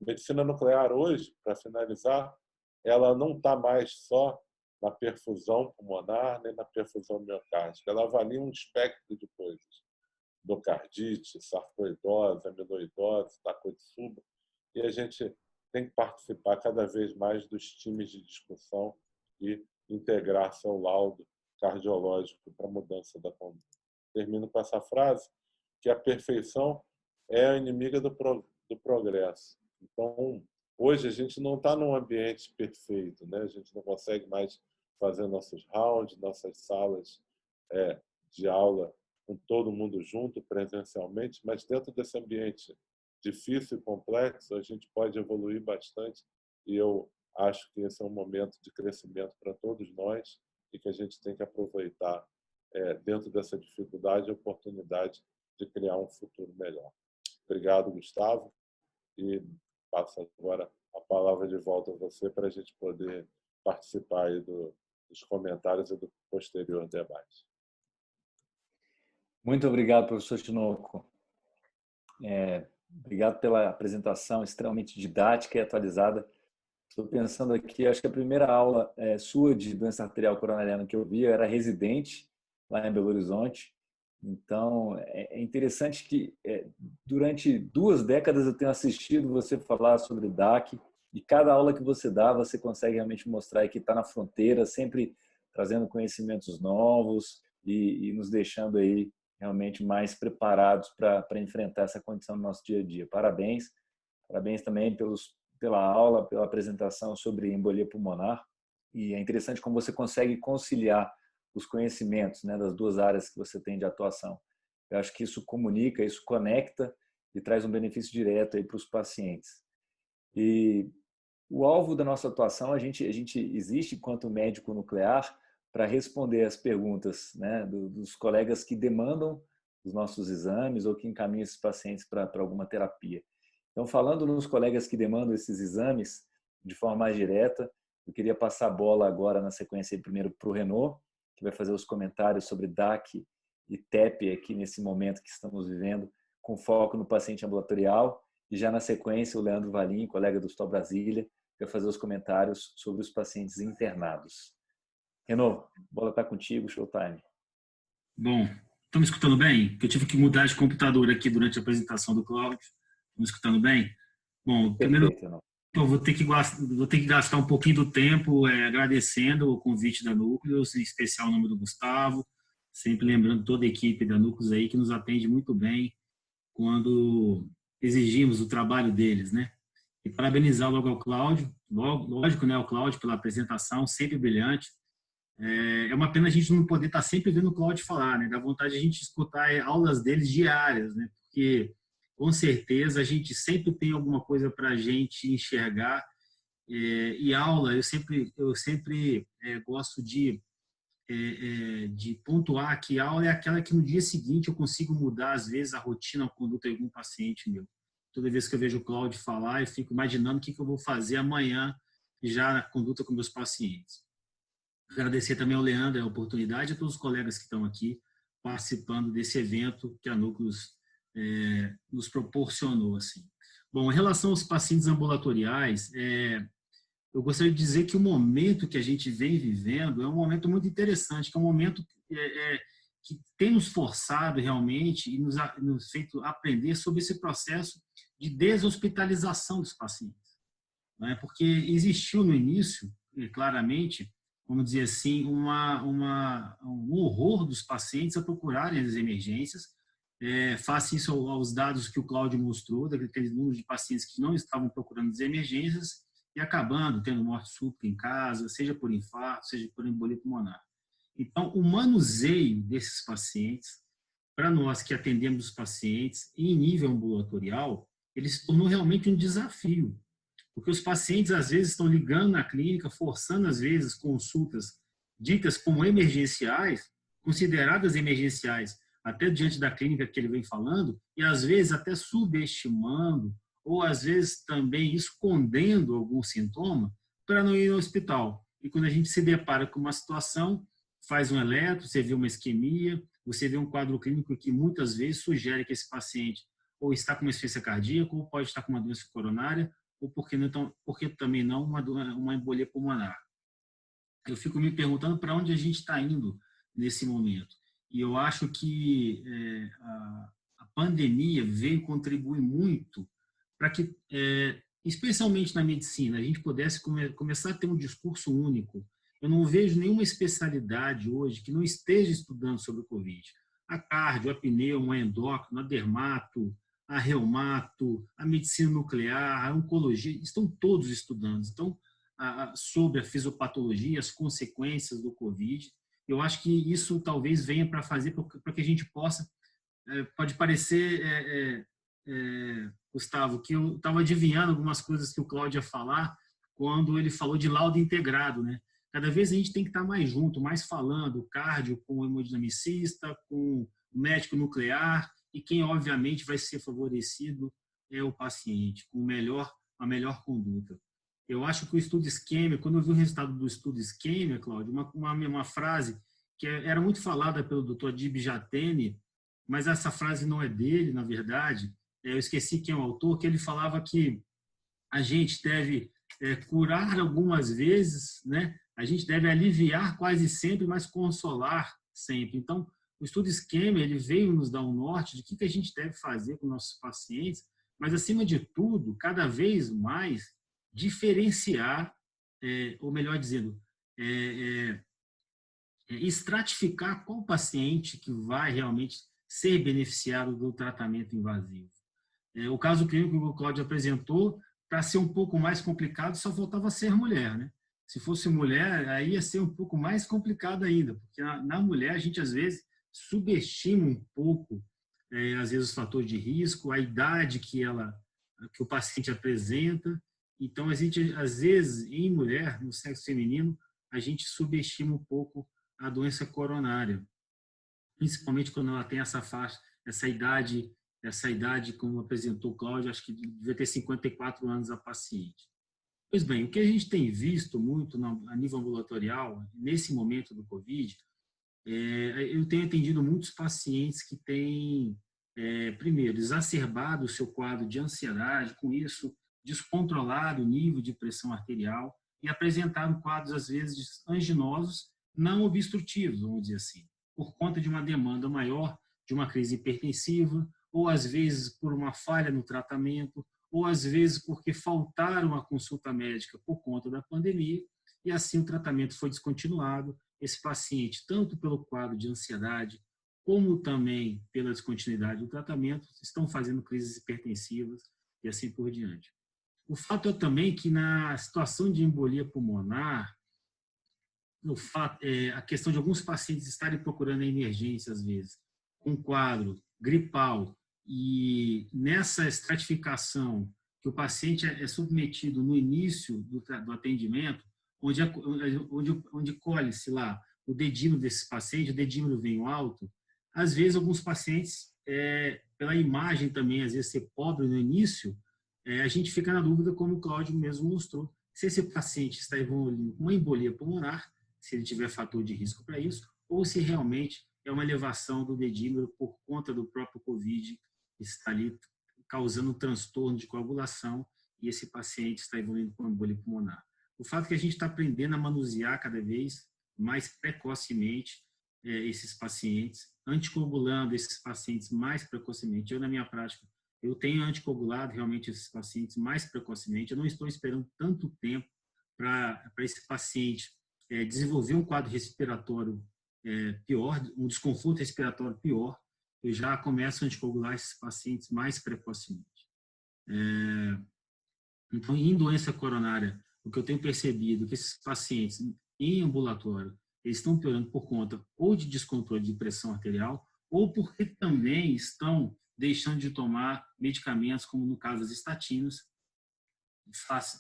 Medicina nuclear hoje, para finalizar, ela não está mais só na perfusão pulmonar nem na perfusão miocárdica. Ela avalia um espectro de coisas. Endocardite, sarcoidose, amiloidose, Takotsubo. E a gente tem que participar cada vez mais dos times de discussão e integrar seu laudo cardiológico para a mudança da conduta. Termino com essa frase, que a perfeição é a inimiga do progresso. Então, hoje a gente não está num ambiente perfeito, né? A gente não consegue mais fazer nossos rounds, nossas salas de aula com todo mundo junto, presencialmente, mas dentro desse ambiente difícil e complexo, a gente pode evoluir bastante, e eu acho que esse é um momento de crescimento para todos nós e que a gente tem que aproveitar, dentro dessa dificuldade, a oportunidade de criar um futuro melhor. Obrigado, Gustavo, e passo agora a palavra de volta a você para a gente poder participar aí dos comentários e do posterior debate. Muito obrigado, professor Tinoco. Obrigado pela apresentação extremamente didática e atualizada. Estou pensando aqui, acho que a primeira aula sua de doença arterial coronariana que eu vi, eu era residente lá em Belo Horizonte. Então, é interessante que durante 2 décadas eu tenho assistido você falar sobre DAC, e cada aula que você dá, você consegue realmente mostrar que está na fronteira, sempre trazendo conhecimentos novos e nos deixando aí realmente mais preparados para enfrentar essa condição no nosso dia a dia. Parabéns. Parabéns também pela aula, pela apresentação sobre embolia pulmonar. E é interessante como você consegue conciliar os conhecimentos, né, das duas áreas que você tem de atuação. Eu acho que isso comunica, isso conecta e traz um benefício direto aí para os pacientes. E o alvo da nossa atuação, a gente existe enquanto médico nuclear para responder as perguntas, né, dos colegas que demandam os nossos exames ou que encaminham esses pacientes para alguma terapia. Então, falando nos colegas que demandam esses exames de forma mais direta, eu queria passar a bola agora na sequência primeiro para o Renaud, que vai fazer os comentários sobre DAC e TEP aqui nesse momento que estamos vivendo, com foco no paciente ambulatorial. E já na sequência, o Leandro Valim, colega do Hospital Brasília, vai fazer os comentários sobre os pacientes internados. Renaud, a bola está contigo, showtime. Bom, estão me escutando bem? Porque eu tive que mudar de computador aqui durante a apresentação do Cláudio. Estão me escutando bem? Bom, primeiro eu vou ter que gastar um pouquinho do tempo agradecendo o convite da Núcleos, em especial o nome do Gustavo, sempre lembrando toda a equipe da Núcleos aí que nos atende muito bem quando exigimos o trabalho deles, né? E parabenizar logo ao Cláudio, lógico, né, ao Cláudio pela apresentação, sempre brilhante. É uma pena a gente não poder estar sempre vendo o Cláudio falar, né? Dá vontade de a gente escutar aulas deles diárias, né? Porque, com certeza, a gente sempre tem alguma coisa para a gente enxergar. E aula, eu sempre gosto de pontuar que a aula é aquela que no dia seguinte eu consigo mudar, às vezes, a rotina, a conduta de algum paciente meu. Toda vez que eu vejo o Cláudio falar, eu fico imaginando o que eu vou fazer amanhã já na conduta com meus pacientes. Agradecer também ao Leandro a oportunidade e a todos os colegas que estão aqui participando desse evento que a Núcleos nos proporcionou. Assim. Bom, em relação aos pacientes ambulatoriais, eu gostaria de dizer que o momento que a gente vem vivendo é um momento muito interessante, que é um momento que tem nos forçado realmente e nos feito aprender sobre esse processo de deshospitalização dos pacientes. Não é? Porque existiu no início, claramente, vamos dizer assim, um horror dos pacientes a procurarem as emergências, face isso aos dados que o Cláudio mostrou, daquele número de pacientes que não estavam procurando as emergências e acabando tendo morte súbita em casa, seja por infarto, seja por embolia pulmonar. Então, o manuseio desses pacientes, para nós que atendemos os pacientes em nível ambulatorial, ele se tornou realmente um desafio. Porque os pacientes, às vezes, estão ligando na clínica, forçando, às vezes, consultas ditas como emergenciais, consideradas emergenciais, até diante da clínica que ele vem falando, e, às vezes, até subestimando, ou, às vezes, também escondendo algum sintoma para não ir ao hospital. E quando a gente se depara com uma situação, faz um eletro, você vê uma isquemia, você vê um quadro clínico que, muitas vezes, sugere que esse paciente ou está com uma insuficiência cardíaca, ou pode estar com uma doença coronária, ou porque também não uma embolia pulmonar. Eu fico me perguntando para onde a gente está indo nesse momento. E eu acho que a pandemia veio contribuir muito para que, especialmente na medicina, a gente pudesse começar a ter um discurso único. Eu não vejo nenhuma especialidade hoje que não esteja estudando sobre o Covid. A cardio, a pneu, a endócrino, a dermato, a reumato, a medicina nuclear, a oncologia, estão todos estudando. Então, sobre a fisiopatologia, as consequências do Covid. Eu acho que isso talvez venha para fazer para que a gente possa... Pode parecer, Gustavo, que eu estava adivinhando algumas coisas que o Cláudio ia falar quando ele falou de laudo integrado, né? Cada vez a gente tem que estar mais junto, mais falando, o cardio com o hemodinamicista, com o médico nuclear, e quem, obviamente, vai ser favorecido é o paciente, com a melhor conduta. Eu acho que o estudo isquêmico, quando eu vi o resultado do estudo isquêmico, Cláudio, uma frase que era muito falada pelo Dr. Adib Jatene, mas essa frase não é dele, na verdade, eu esqueci quem é o autor, que ele falava que a gente deve curar algumas vezes, né? A gente deve aliviar quase sempre, mas consolar sempre. Então, o estudo isquêmico, ele veio nos dar um norte de o que a gente deve fazer com nossos pacientes, mas, acima de tudo, cada vez mais diferenciar, ou melhor dizendo, estratificar qual paciente que vai realmente ser beneficiado do tratamento invasivo. O caso clínico que o Cláudio apresentou, para ser um pouco mais complicado, só faltava ser mulher, né? Se fosse mulher, aí ia ser um pouco mais complicado ainda, porque na mulher a gente às vezes subestima um pouco, às vezes, os fatores de risco, a idade que o paciente apresenta. Então, a gente, às vezes, em mulher, no sexo feminino, a gente subestima um pouco a doença coronária, principalmente quando ela tem essa faixa, essa idade, como apresentou o Cláudio, acho que devia ter 54 anos a paciente. Pois bem, o que a gente tem visto muito a nível ambulatorial, nesse momento do Covid, eu tenho atendido muitos pacientes que têm, primeiro, exacerbado o seu quadro de ansiedade, com isso, descontrolado o nível de pressão arterial e apresentaram quadros, às vezes, anginosos não obstrutivos, vamos dizer assim, por conta de uma demanda maior de uma crise hipertensiva, ou às vezes por uma falha no tratamento, ou às vezes porque faltaram a consulta médica por conta da pandemia, e assim o tratamento foi descontinuado. Esse paciente, tanto pelo quadro de ansiedade, como também pela descontinuidade do tratamento, estão fazendo crises hipertensivas e assim por diante. O fato é também que na situação de embolia pulmonar, a questão de alguns pacientes estarem procurando a emergência, às vezes, com um quadro gripal, e nessa estratificação que o paciente é submetido no início do atendimento, onde colhe-se lá o dedímero desse paciente, o dedímero vem alto, às vezes alguns pacientes, pela imagem também, às vezes ser pobre no início, a gente fica na dúvida, como o Cláudio mesmo mostrou, se esse paciente está evoluindo com uma embolia pulmonar, se ele tiver fator de risco para isso, ou se realmente é uma elevação do dedímero por conta do próprio COVID, que está ali causando um transtorno de coagulação e esse paciente está evoluindo com embolia pulmonar. O fato é que a gente está aprendendo a manusear cada vez mais precocemente esses pacientes, anticoagulando esses pacientes mais precocemente. Eu, na minha prática, eu tenho anticoagulado realmente esses pacientes mais precocemente. Eu não estou esperando tanto tempo para esse paciente desenvolver um quadro respiratório pior, um desconforto respiratório pior. Eu já começo a anticoagular esses pacientes mais precocemente. Então, em doença coronária, o que eu tenho percebido é que esses pacientes em ambulatório, eles estão piorando por conta ou de descontrole de pressão arterial, ou porque também estão deixando de tomar medicamentos, como no caso das estatinas,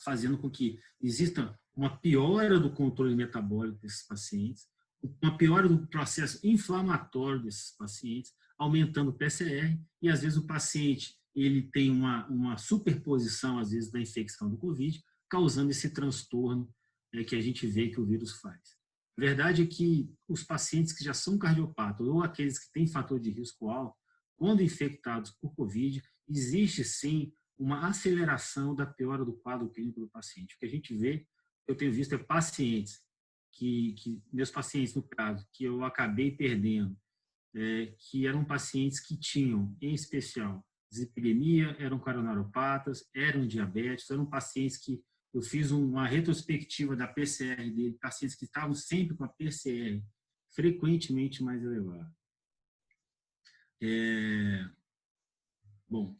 fazendo com que exista uma piora do controle metabólico desses pacientes, uma piora do processo inflamatório desses pacientes, aumentando o PCR, e às vezes o paciente ele tem uma superposição, às vezes, da infecção do COVID, causando esse transtorno que a gente vê que o vírus faz. A verdade é que os pacientes que já são cardiopatas ou aqueles que têm fator de risco alto, quando infectados por COVID, existe sim uma aceleração da piora do quadro clínico do paciente. O que a gente vê, eu tenho visto, é pacientes meus pacientes, no caso, que eu acabei perdendo, que eram pacientes que tinham, em especial, dislipidemia, eram coronariopatas, eram diabéticos, eram pacientes que eu fiz uma retrospectiva da PCR dele, pacientes que estavam sempre com a PCR frequentemente mais elevada. Bom,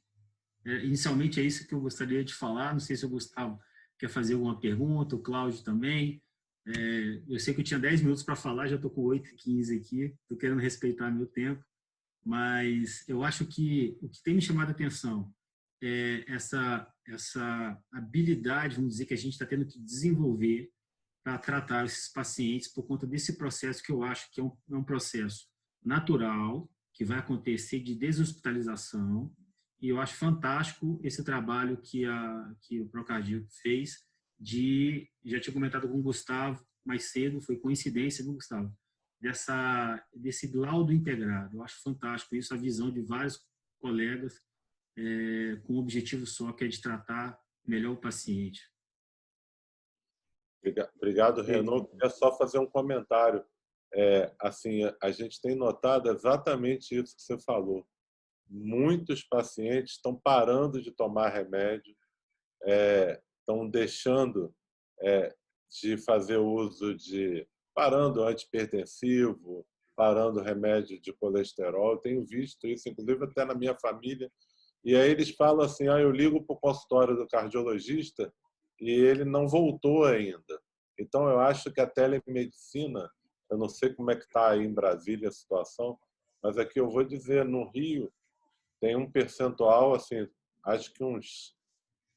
inicialmente é isso que eu gostaria de falar. Não sei se o Gustavo quer fazer alguma pergunta, o Cláudio também. Eu sei que eu tinha 10 minutos para falar, já estou com 8h15 aqui, estou querendo respeitar meu tempo, mas eu acho que o que tem me chamado a atenção é essa habilidade, vamos dizer, que a gente está tendo que desenvolver para tratar esses pacientes por conta desse processo que eu acho que é um processo natural, que vai acontecer de deshospitalização, e eu acho fantástico esse trabalho que o Procardio fez já tinha comentado com o Gustavo mais cedo, foi coincidência, viu, Gustavo? Desse laudo integrado. Eu acho fantástico isso, a visão de vários colegas com um objetivo só, que é de tratar melhor o paciente. Obrigado, Renaud. Queria só fazer um comentário. Assim, a gente tem notado exatamente isso que você falou. Muitos pacientes estão parando de tomar remédio, estão deixando de fazer uso parando antihipertensivo, parando remédio de colesterol. Eu tenho visto isso, inclusive até na minha família. E aí eles falam assim, eu ligo para o consultório do cardiologista e ele não voltou ainda. Então, eu acho que a telemedicina, eu não sei como é que está aí em Brasília a situação, mas aqui eu vou dizer, no Rio, tem um percentual, assim, acho que uns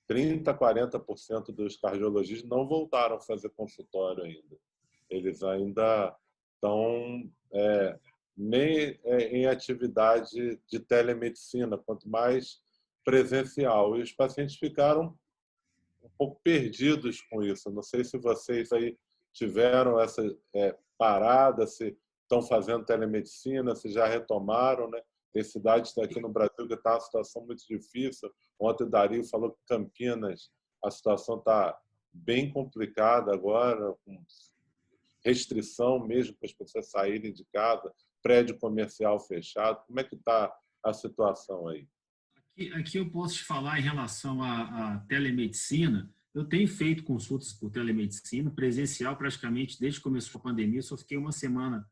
30%, 40% dos cardiologistas não voltaram a fazer consultório ainda. Eles ainda estão em atividade de telemedicina, quanto mais presencial. E os pacientes ficaram um pouco perdidos com isso. Não sei se vocês aí tiveram essa parada, se estão fazendo telemedicina, se já retomaram, né? Tem cidades aqui no Brasil que está uma situação muito difícil. Ontem o Dario falou que Campinas, a situação está bem complicada agora, com restrição mesmo para as pessoas saírem de casa, prédio comercial fechado. Como é que está a situação aí? Aqui eu posso te falar em relação à telemedicina. Eu tenho feito consultas por telemedicina, presencial praticamente desde que começou a pandemia. Só fiquei uma semana,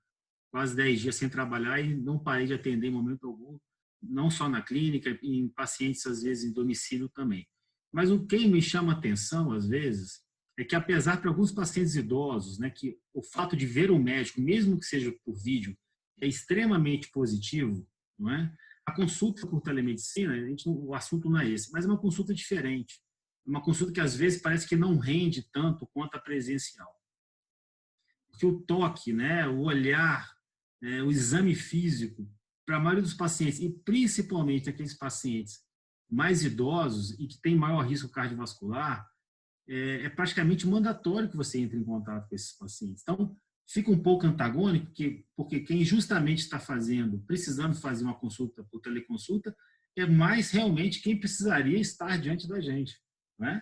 quase 10 dias sem trabalhar e não parei de atender em momento algum, não só na clínica, em pacientes, às vezes, em domicílio também. Mas o que me chama atenção, às vezes, é que apesar de alguns pacientes idosos, né, que o fato de ver um médico, mesmo que seja por vídeo, é extremamente positivo, não é? A consulta por telemedicina, o assunto não é esse, mas é uma consulta diferente. Uma consulta que às vezes parece que não rende tanto quanto a presencial. Porque o toque, né, o olhar, o exame físico, para a maioria dos pacientes, e principalmente aqueles pacientes mais idosos e que têm maior risco cardiovascular, é praticamente mandatório que você entre em contato com esses pacientes. Então, fica um pouco antagônico, porque quem justamente está precisando fazer uma consulta por teleconsulta, é mais realmente quem precisaria estar diante da gente, né?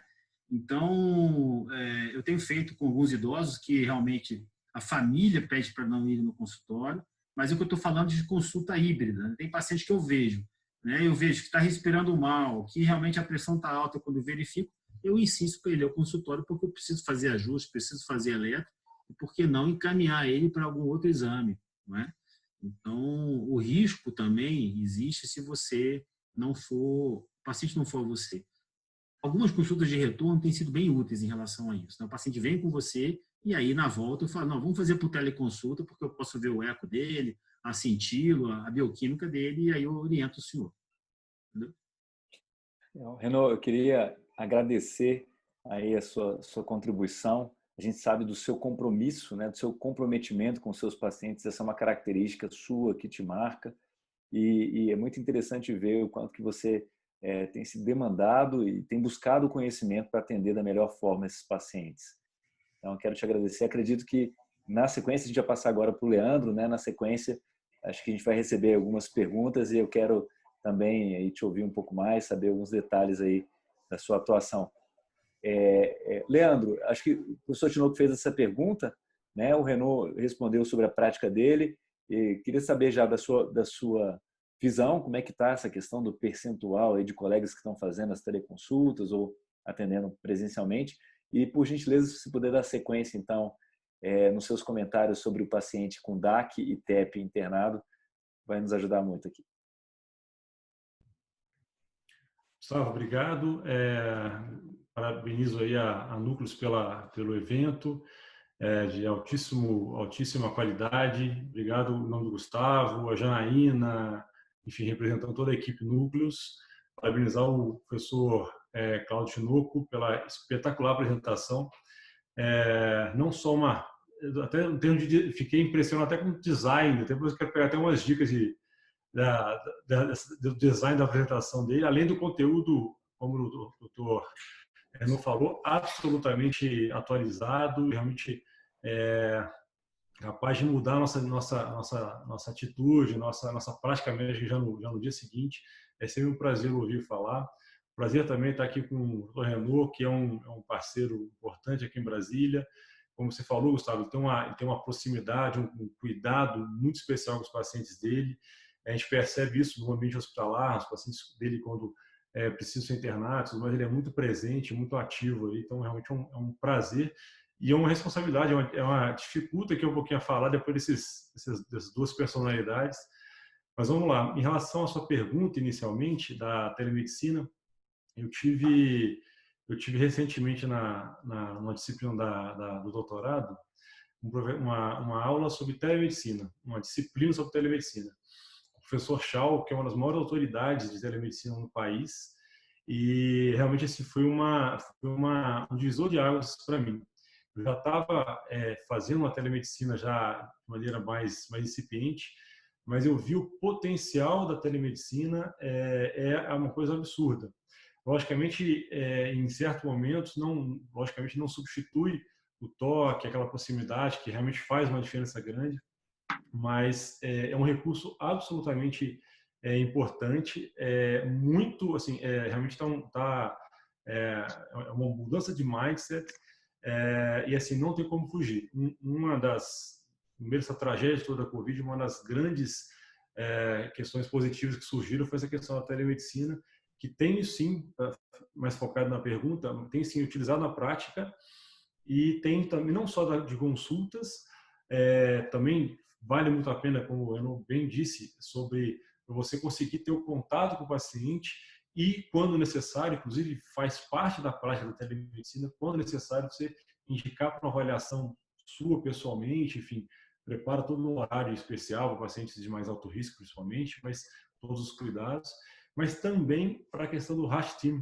Então, eu tenho feito com alguns idosos que realmente a família pede para não ir no consultório, mas é o que eu estou falando de consulta híbrida, né? Tem paciente que eu vejo, né? Eu vejo que está respirando mal, que realmente a pressão está alta quando eu verifico, eu insisto para ele ao consultório porque eu preciso fazer ajuste, preciso fazer eletro, e por que não encaminhar ele para algum outro exame, não é? Então, o risco também existe se você não for, o paciente não for você. Algumas consultas de retorno têm sido bem úteis em relação a isso, né? O paciente vem com você e aí, na volta, eu falo, não, vamos fazer por teleconsulta, porque eu posso ver o eco dele, a senti-lo, a bioquímica dele, e aí eu oriento o senhor. Entendeu? Renaud, eu queria agradecer aí a sua contribuição. A gente sabe do seu compromisso, né, do seu comprometimento com os seus pacientes. Essa é uma característica sua que te marca. E é muito interessante ver o quanto que você tem se demandado e tem buscado conhecimento para atender da melhor forma esses pacientes. Então, eu quero te agradecer. Acredito que, na sequência, a gente vai passar agora para o Leandro, né? Na sequência, acho que a gente vai receber algumas perguntas e eu quero também aí te ouvir um pouco mais, saber alguns detalhes aí da sua atuação. Leandro, acho que o professor Tinoco fez essa pergunta, né? O Renaud respondeu sobre a prática dele e queria saber já da sua visão, como é que está essa questão do percentual aí de colegas que estão fazendo as teleconsultas ou atendendo presencialmente. E, por gentileza, se puder dar sequência, então, nos seus comentários sobre o paciente com DAC e TEP internado, vai nos ajudar muito aqui. Gustavo, obrigado. Parabenizo aí a Núcleos pelo evento, de altíssima qualidade. Obrigado em nome do Gustavo, a Janaína, enfim, representando toda a equipe Núcleos. Parabenizar o professor Cláudio Tinoco pela espetacular apresentação. Não só até em termos de, fiquei impressionado até com o design, depois eu quero pegar até umas dicas do design da apresentação dele, além do conteúdo, como o doutor Renaud falou, absolutamente atualizado, realmente capaz de mudar nossa atitude, nossa prática médica já no dia seguinte. É sempre um prazer ouvir falar. Prazer também estar aqui com o doutor Renaud, que é um parceiro importante aqui em Brasília. Como você falou, Gustavo, ele tem uma proximidade, um cuidado muito especial com os pacientes dele. A gente percebe isso no ambiente hospitalar, os pacientes dele quando precisam ser internados, mas ele é muito presente, muito ativo. Então, realmente é um prazer e é uma responsabilidade, dificulta aqui um pouquinho a falar depois dessas duas personalidades. Mas vamos lá. Em relação à sua pergunta inicialmente da telemedicina, eu tive eu tive recentemente numa disciplina do doutorado, uma aula sobre telemedicina, uma disciplina sobre telemedicina. O professor Shaw, que é uma das maiores autoridades de telemedicina no país, e realmente esse foi um divisor de águas para mim. Eu já estava fazendo uma telemedicina já de maneira mais incipiente, mas eu vi o potencial da telemedicina é uma coisa absurda. Logicamente, em certos momentos, logicamente não substitui o toque, aquela proximidade que realmente faz uma diferença grande, mas é um recurso absolutamente importante, muito, assim, realmente é uma mudança de mindset, e assim, não tem como fugir. Uma das, no meio dessa tragédia toda da Covid, uma das grandes questões positivas que surgiram foi essa questão da telemedicina, que tem sim, mais focado na pergunta, tem sim utilizado na prática, e tem também não só de consultas, também vale muito a pena, como eu bem disse, sobre você conseguir ter o contato com o paciente e, quando necessário, inclusive faz parte da prática da telemedicina, quando necessário, você indicar para uma avaliação sua pessoalmente, enfim, prepara todo um horário especial para pacientes de mais alto risco, principalmente, mas todos os cuidados, mas também para a questão do RAS Team.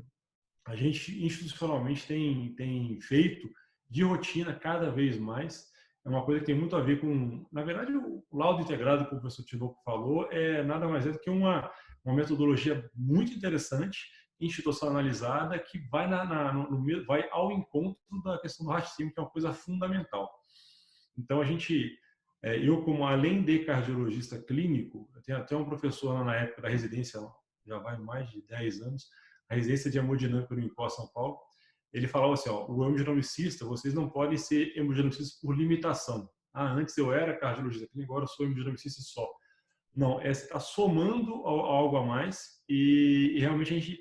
A gente institucionalmente tem feito de rotina cada vez mais. É uma coisa que tem muito a ver com, na verdade, o laudo integrado que o professor Tinoco falou é nada mais do que uma metodologia muito interessante, institucionalizada, que vai, vai ao encontro da questão do racismo, que é uma coisa fundamental. Então, eu como além de cardiologista clínico, eu tenho até um professor na época da residência, já vai mais de 10 anos, a residência de hemodinâmica no INCOR São Paulo, ele falava assim, o hemodinamicista, vocês não podem ser hemodinamicistas por limitação. Antes eu era cardiologista clínico, agora eu sou hemodinamicista só. Não, você está somando algo a mais e realmente a gente,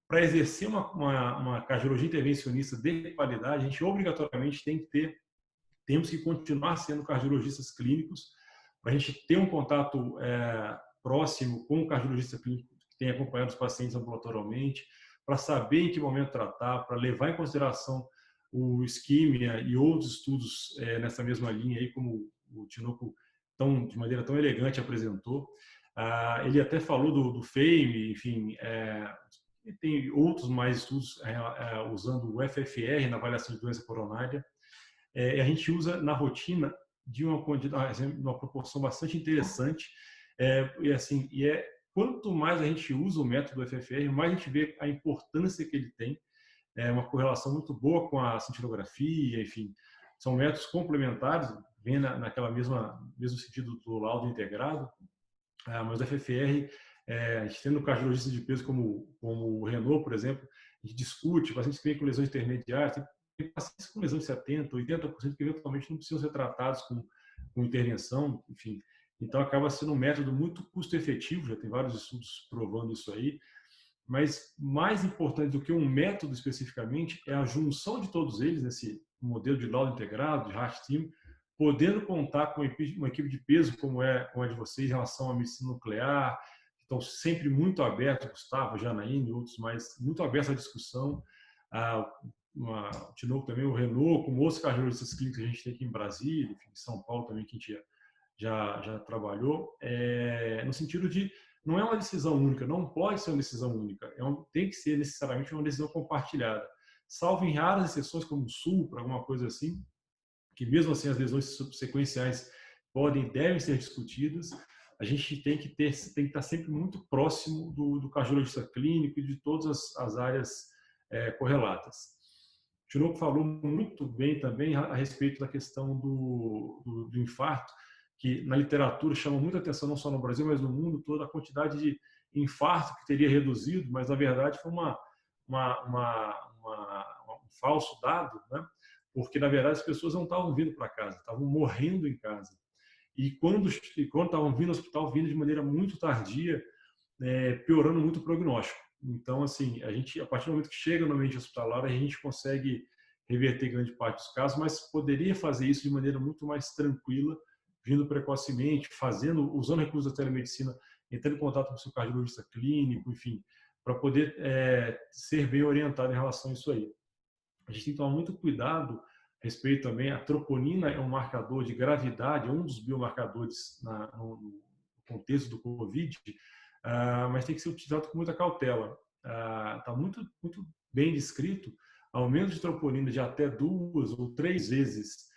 para exercer uma cardiologia intervencionista de qualidade, a gente obrigatoriamente temos que continuar sendo cardiologistas clínicos, para a gente ter um contato próximo com o cardiologista clínico que tem acompanhado os pacientes ambulatorialmente, para saber em que momento tratar, para levar em consideração o isquímia e outros estudos nessa mesma linha, aí, como o Tinoco de maneira tão elegante apresentou. Ele até falou do FAME, enfim, e tem outros mais estudos usando o FFR na avaliação de doença coronária. A gente usa na rotina de uma proporção bastante interessante, quanto mais a gente usa o método FFR, mais a gente vê a importância que ele tem, uma correlação muito boa com a cintilografia, enfim, são métodos complementares, vem naquela mesmo sentido do laudo integrado, mas o FFR, a gente tendo cardiologista de peso como o Renault, por exemplo, a gente discute, pacientes que vêm com lesões intermediárias, tem pacientes com lesão de 70%, 80% que eventualmente não precisam ser tratados com intervenção, enfim. Então, acaba sendo um método muito custo-efetivo, já tem vários estudos provando isso aí, mas mais importante do que um método especificamente é a junção de todos eles nesse modelo de laudo integrado, de RAS Team, podendo contar com uma equipe de peso como é a de vocês em relação à medicina nuclear, que estão sempre muito abertos, Gustavo, Janaíne e outros mais, muito abertos à discussão. O Tinoco também, o Renault, como outros cardiologistas clínicos que a gente tem aqui em Brasília, enfim, em São Paulo também, que a gente já trabalhou, no sentido de não é uma decisão única, não pode ser uma decisão única, tem que ser necessariamente uma decisão compartilhada, salvo em raras exceções como o SUPRA, alguma coisa assim, que mesmo assim as lesões subsequenciais podem e devem ser discutidas. A gente tem que estar sempre muito próximo do cardiologista clínico e de todas as áreas correlatas. O Tinoco falou muito bem também a respeito da questão do infarto, que na literatura chama muita atenção, não só no Brasil, mas no mundo todo, a quantidade de infarto que teria reduzido, mas na verdade foi um falso dado, né? Porque na verdade as pessoas não estavam vindo para casa, estavam morrendo em casa. E quando estavam vindo ao hospital, vindo de maneira muito tardia, piorando muito o prognóstico. Então, assim, a partir do momento que chega no ambiente hospitalar, a gente consegue reverter grande parte dos casos, mas poderia fazer isso de maneira muito mais tranquila, vindo precocemente, usando recursos da telemedicina, entrando em contato com o seu cardiologista clínico, enfim, para poder ser bem orientado em relação a isso aí. a gente tem que tomar muito cuidado a respeito também. A troponina é um marcador de gravidade, é um dos biomarcadores no contexto do Covid, mas tem que ser utilizado com muita cautela. Está muito bem descrito aumento de troponina de até 2 ou 3 vezes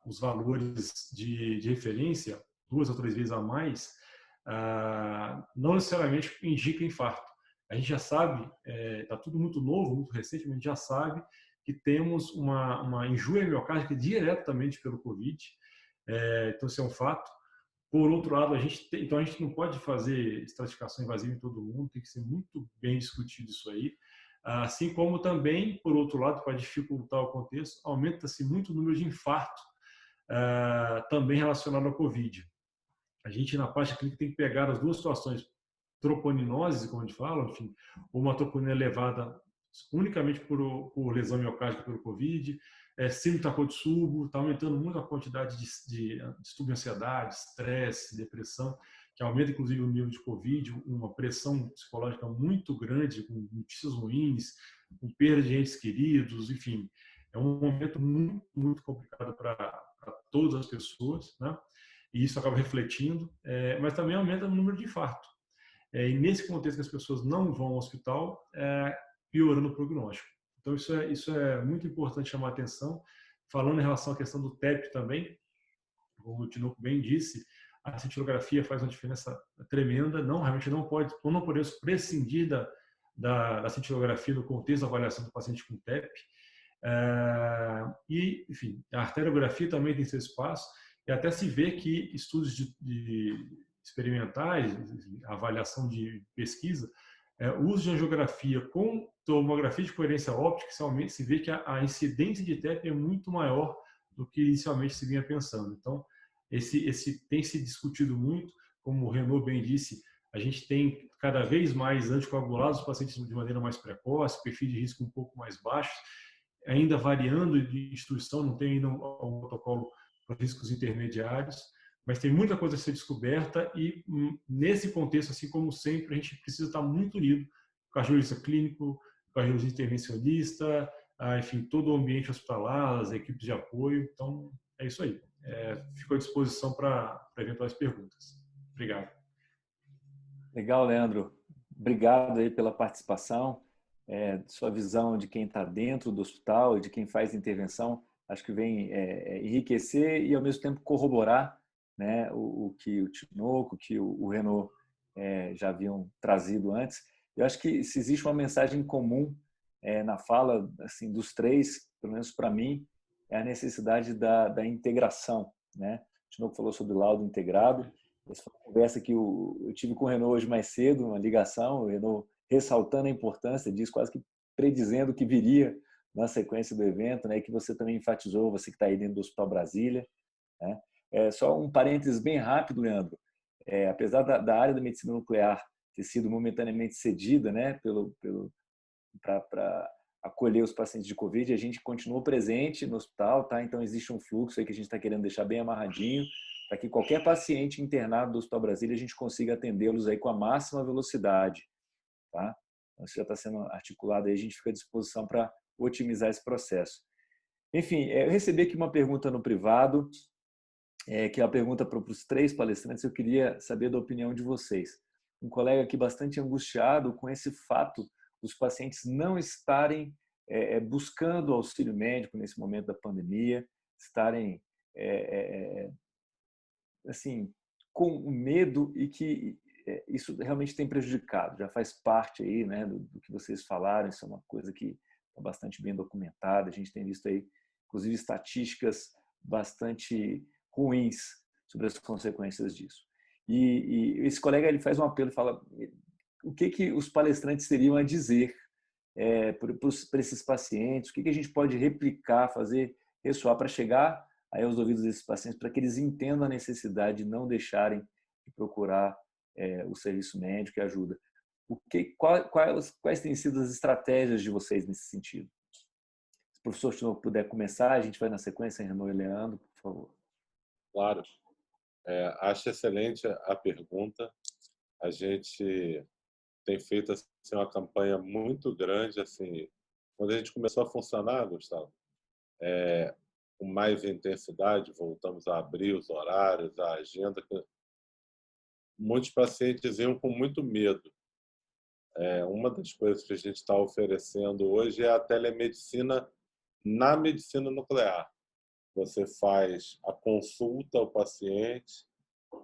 os valores de referência, 2 ou 3 vezes a mais, não necessariamente indica infarto. A gente já sabe, está tudo muito novo, muito recente, mas a gente já sabe que temos uma injúria miocárdica diretamente pelo Covid, então isso é um fato. Por outro lado, então a gente não pode fazer estratificação invasiva em todo mundo, tem que ser muito bem discutido isso aí. Assim como também, por outro lado, para dificultar o contexto, aumenta-se muito o número de infarto também relacionado ao Covid. A gente, na parte clínica, tem que pegar as duas situações, troponinose, como a gente fala, enfim, ou uma troponina elevada unicamente por lesão miocárdica pelo Covid, síndrome Takotsubo, está aumentando muito a quantidade de distúrbio de ansiedade, estresse, depressão, que aumenta inclusive o nível de Covid, uma pressão psicológica muito grande, com notícias ruins, com perda de entes queridos, enfim, é um momento muito, muito complicado para todas as pessoas, né? E isso acaba refletindo, mas também aumenta o número de infarto. E nesse contexto que as pessoas não vão ao hospital, piorando o prognóstico. Então, isso é muito importante chamar a atenção. Falando em relação à questão do TEP também, como o Tinoco bem disse, a cintilografia faz uma diferença tremenda. Realmente não podemos prescindir da cintilografia no contexto da avaliação do paciente com TEP. E, enfim, a arteriografia também tem seu espaço, e até se vê que estudos de experimentais, avaliação de pesquisa, o uso de angiografia com tomografia de coerência óptica, se vê que a incidência de TEP é muito maior do que inicialmente se vinha pensando. Então, esse tem se discutido muito, como o Renaud bem disse, a gente tem cada vez mais anticoagulados os pacientes de maneira mais precoce, perfil de risco um pouco mais baixo, ainda variando de instituição, não tem ainda um protocolo para riscos intermediários, mas tem muita coisa a ser descoberta e, nesse contexto, assim como sempre, a gente precisa estar muito unido com o cardiologista clínico, com o cardiologista intervencionista, enfim, todo o ambiente hospitalar, as equipes de apoio. Então, é isso aí. Fico à disposição para eventuais perguntas. Obrigado. Legal, Leandro. Obrigado aí pela participação. Sua visão de quem está dentro do hospital e de quem faz intervenção, acho que vem enriquecer e, ao mesmo tempo, corroborar, né, o que o Tinoco, que o Renaud já haviam trazido antes. Eu acho que se existe uma mensagem comum na fala assim, dos três, pelo menos para mim, é a necessidade da integração. Né? O Tinoco falou sobre o laudo integrado. Essa foi uma conversa que eu tive com o Renaud hoje mais cedo, uma ligação, o Renaud ressaltando a importância disso, quase que predizendo o que viria na sequência do evento, né, que você também enfatizou, você que está aí dentro do Hospital Brasília. Né? Só um parênteses bem rápido, Leandro. Apesar da área da medicina nuclear ter sido momentaneamente cedida, né, para acolher os pacientes de Covid, a gente continuou presente no hospital, tá? Então existe um fluxo aí que a gente está querendo deixar bem amarradinho, para que qualquer paciente internado do Hospital Brasília a gente consiga atendê-los aí com a máxima velocidade, tá? Então, isso já está sendo articulado aí, a gente fica à disposição para otimizar esse processo. Enfim, eu recebi aqui uma pergunta no privado, que é a pergunta para os três palestrantes. Eu queria saber da opinião de vocês. Um colega aqui bastante angustiado com esse fato dos pacientes não estarem buscando auxílio médico nesse momento da pandemia, estarem assim, com medo, e que isso realmente tem prejudicado. Já faz parte aí, né, do que vocês falaram. Isso é uma coisa que está bastante bem documentada. A gente tem visto aí, inclusive, estatísticas bastante ruins sobre as consequências disso. E esse colega, ele faz um apelo e fala: o que os palestrantes teriam a dizer para esses pacientes? O que a gente pode replicar, fazer ressoar para chegar aí aos ouvidos desses pacientes, para que eles entendam a necessidade de não deixarem de procurar o serviço médico e ajuda? Quais têm sido as estratégias de vocês nesse sentido? Se o professor Tinoco puder começar, a gente vai na sequência, Renaud e Leandro, por favor. Claro. Acho excelente a pergunta. A gente tem feito assim, uma campanha muito grande, assim, Quando a gente começou a funcionar, Gustavo, com mais intensidade, voltamos a abrir os horários, a agenda, muitos pacientes iam com muito medo. Uma das coisas que a gente está oferecendo hoje é a telemedicina na medicina nuclear. Você faz a consulta ao paciente,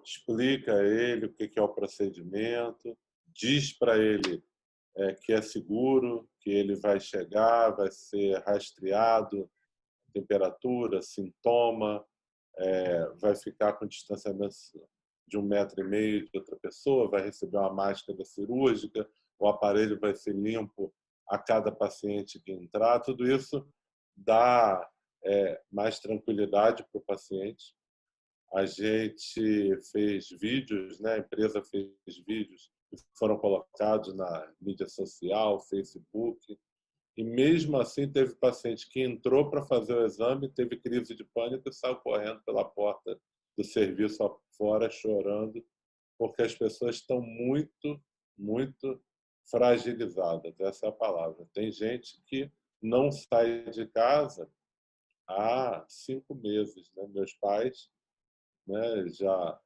explica a ele o que é o procedimento, diz para ele que é seguro, que ele vai chegar, vai ser rastreado, temperatura, sintoma, vai ficar com distanciamento de 1,5 m de outra pessoa, vai receber uma máscara cirúrgica, o aparelho vai ser limpo a cada paciente que entrar. Tudo isso dá mais tranquilidade para o paciente. A gente fez vídeos, né? A empresa fez vídeos que foram colocados na mídia social, Facebook, e mesmo assim teve paciente que entrou para fazer o exame, teve crise de pânico e saiu correndo pela porta do serviço afora, chorando, porque as pessoas estão muito, muito fragilizadas, essa é a palavra. Tem gente que não sai de casa há 5 meses, né? Meus pais, né, já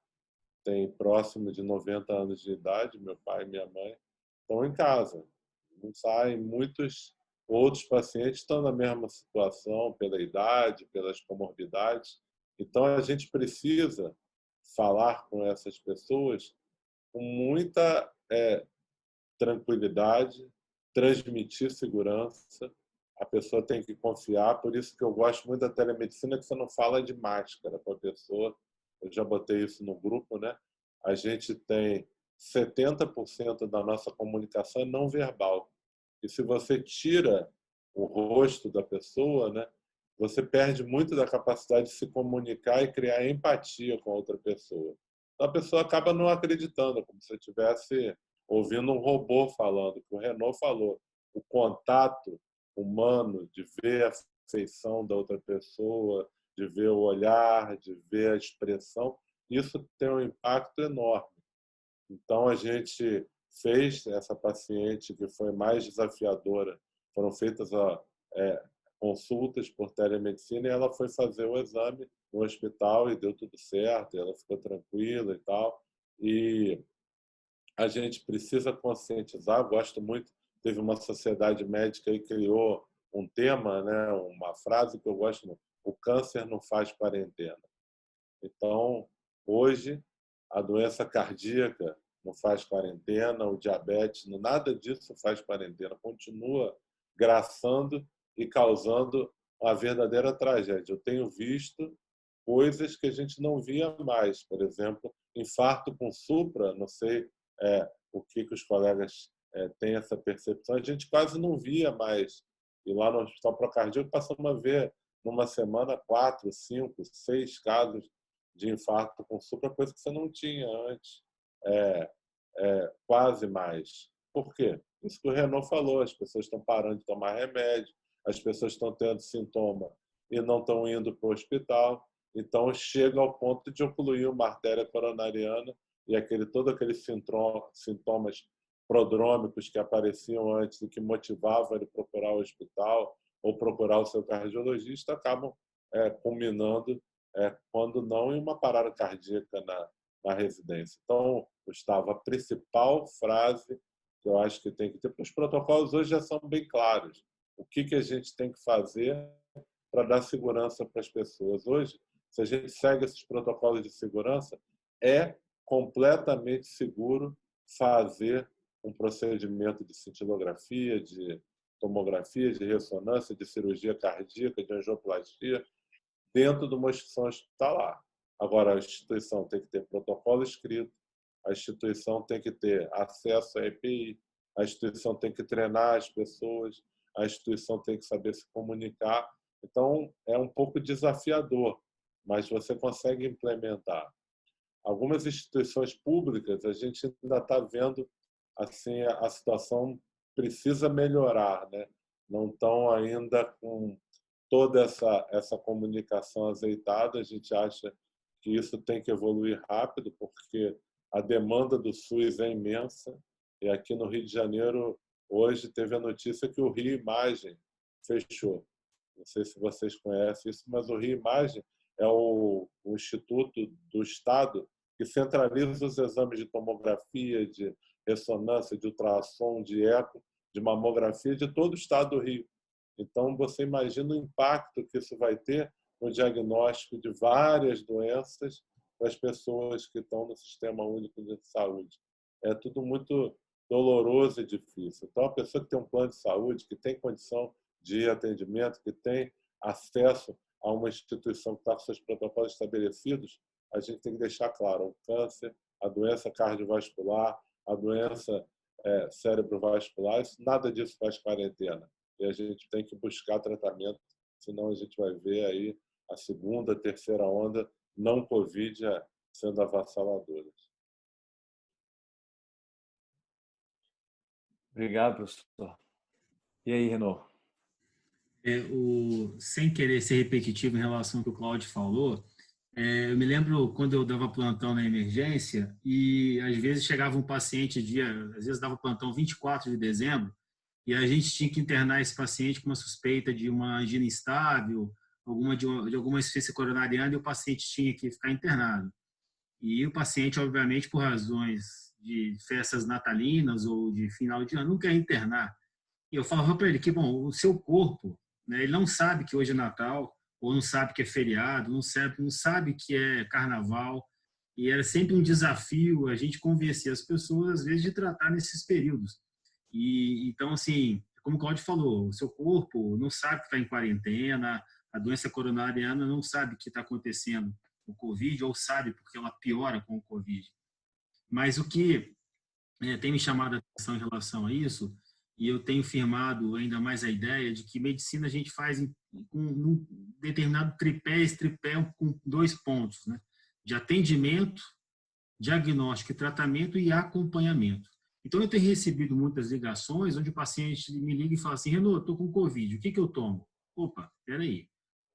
têm próximo de 90 anos de idade, meu pai e minha mãe, estão em casa, não saem. Muitos outros pacientes estão na mesma situação, pela idade, pelas comorbidades. Então, a gente precisa falar com essas pessoas com muita tranquilidade, transmitir segurança. A pessoa tem que confiar. Por isso que eu gosto muito da telemedicina, que você não fala de máscara com a pessoa. Eu já botei isso no grupo, né? A gente tem 70% da nossa comunicação não verbal. E se você tira o rosto da pessoa, né, você perde muito da capacidade de se comunicar e criar empatia com a outra pessoa. Então a pessoa acaba não acreditando, como se estivesse ouvindo um robô falando, que o Renaud falou. O contato humano, de ver a feição da outra pessoa, de ver o olhar, de ver a expressão, isso tem um impacto enorme. Então, a gente fez essa paciente que foi mais desafiadora. Foram feitas consultas por telemedicina e ela foi fazer o exame no hospital e deu tudo certo, ela ficou tranquila e tal. E a gente precisa conscientizar. Gosto muito, teve uma sociedade médica que criou um tema, né, uma frase que eu gosto muito: o câncer não faz quarentena. Então, hoje, a doença cardíaca não faz quarentena, o diabetes, nada disso faz quarentena. Continua graçando e causando uma verdadeira tragédia. Eu tenho visto coisas que a gente não via mais. Por exemplo, infarto com supra, não sei o que os colegas têm essa percepção, a gente quase não via mais. E lá no Hospital Procardíaco passamos a ver, numa semana, 4, 5, 6 casos de infarto com supra, coisa que você não tinha antes, quase mais. Por quê? Isso que o Renaud falou, as pessoas estão parando de tomar remédio, as pessoas estão tendo sintoma e não estão indo para o hospital, então chega ao ponto de ocluir uma artéria coronariana e todos aqueles sintomas prodrômicos que apareciam antes e que motivavam ele procurar o hospital ou procurar o seu cardiologista acabam culminando, quando não, em uma parada cardíaca na residência. Então, Gustavo, a principal frase que eu acho que tem que ter, porque os protocolos hoje já são bem claros. O que a gente tem que fazer para dar segurança para as pessoas? Hoje, se a gente segue esses protocolos de segurança, é completamente seguro fazer um procedimento de cintilografia, de tomografia, de ressonância, de cirurgia cardíaca, de angioplastia, dentro de uma instituição hospitalar. Agora, a instituição tem que ter protocolo escrito, a instituição tem que ter acesso à EPI, a instituição tem que treinar as pessoas, a instituição tem que saber se comunicar. Então, é um pouco desafiador, mas você consegue implementar. Algumas instituições públicas, a gente ainda está vendo assim, a situação precisa melhorar, né? Não estão ainda com toda essa comunicação azeitada. A gente acha que isso tem que evoluir rápido, porque a demanda do SUS é imensa. E aqui no Rio de Janeiro, hoje, teve a notícia que o Rio Imagem fechou. Não sei se vocês conhecem isso, mas o Rio Imagem é o instituto do Estado que centraliza os exames de tomografia, de ressonância, de ultrassom, de eco, de mamografia de todo o estado do Rio. Então, você imagina o impacto que isso vai ter no diagnóstico de várias doenças para as pessoas que estão no Sistema Único de Saúde. É tudo muito doloroso e difícil. Então, a pessoa que tem um plano de saúde, que tem condição de atendimento, que tem acesso a uma instituição que está com seus protocolos estabelecidos, a gente tem que deixar claro, o câncer, a doença cardiovascular, a doença cerebrovascular, nada disso faz quarentena. E a gente tem que buscar tratamento, senão a gente vai ver aí a segunda, terceira onda não Covid sendo avassaladoras. Obrigado, professor. E aí, Renaud? Sem querer ser repetitivo em relação ao que o Cláudio falou, eu me lembro quando eu dava plantão na emergência e às vezes chegava um paciente às vezes dava plantão 24 de dezembro e a gente tinha que internar esse paciente com uma suspeita de uma angina instável, de alguma insuficiência coronariana, e o paciente tinha que ficar internado. E o paciente, obviamente, por razões de festas natalinas ou de final de ano, não quer internar. E eu falava para ele que, bom, o seu corpo, né, ele não sabe que hoje é Natal, ou não sabe que é feriado, não sabe que é carnaval. E era sempre um desafio a gente convencer as pessoas, às vezes, de tratar nesses períodos. Então, assim, como o Claudio falou, o seu corpo não sabe que está em quarentena, a doença coronariana não sabe que está acontecendo o Covid, ou sabe porque ela piora com o Covid. Mas o que tem me chamado a atenção em relação a isso, e eu tenho firmado ainda mais a ideia de que medicina a gente faz com um determinado tripé, esse tripé com 2 pontos, né? De atendimento, diagnóstico e tratamento e acompanhamento. Então, eu tenho recebido muitas ligações onde o paciente me liga e fala assim, Renaud, estou com Covid, o que eu tomo? Opa, peraí,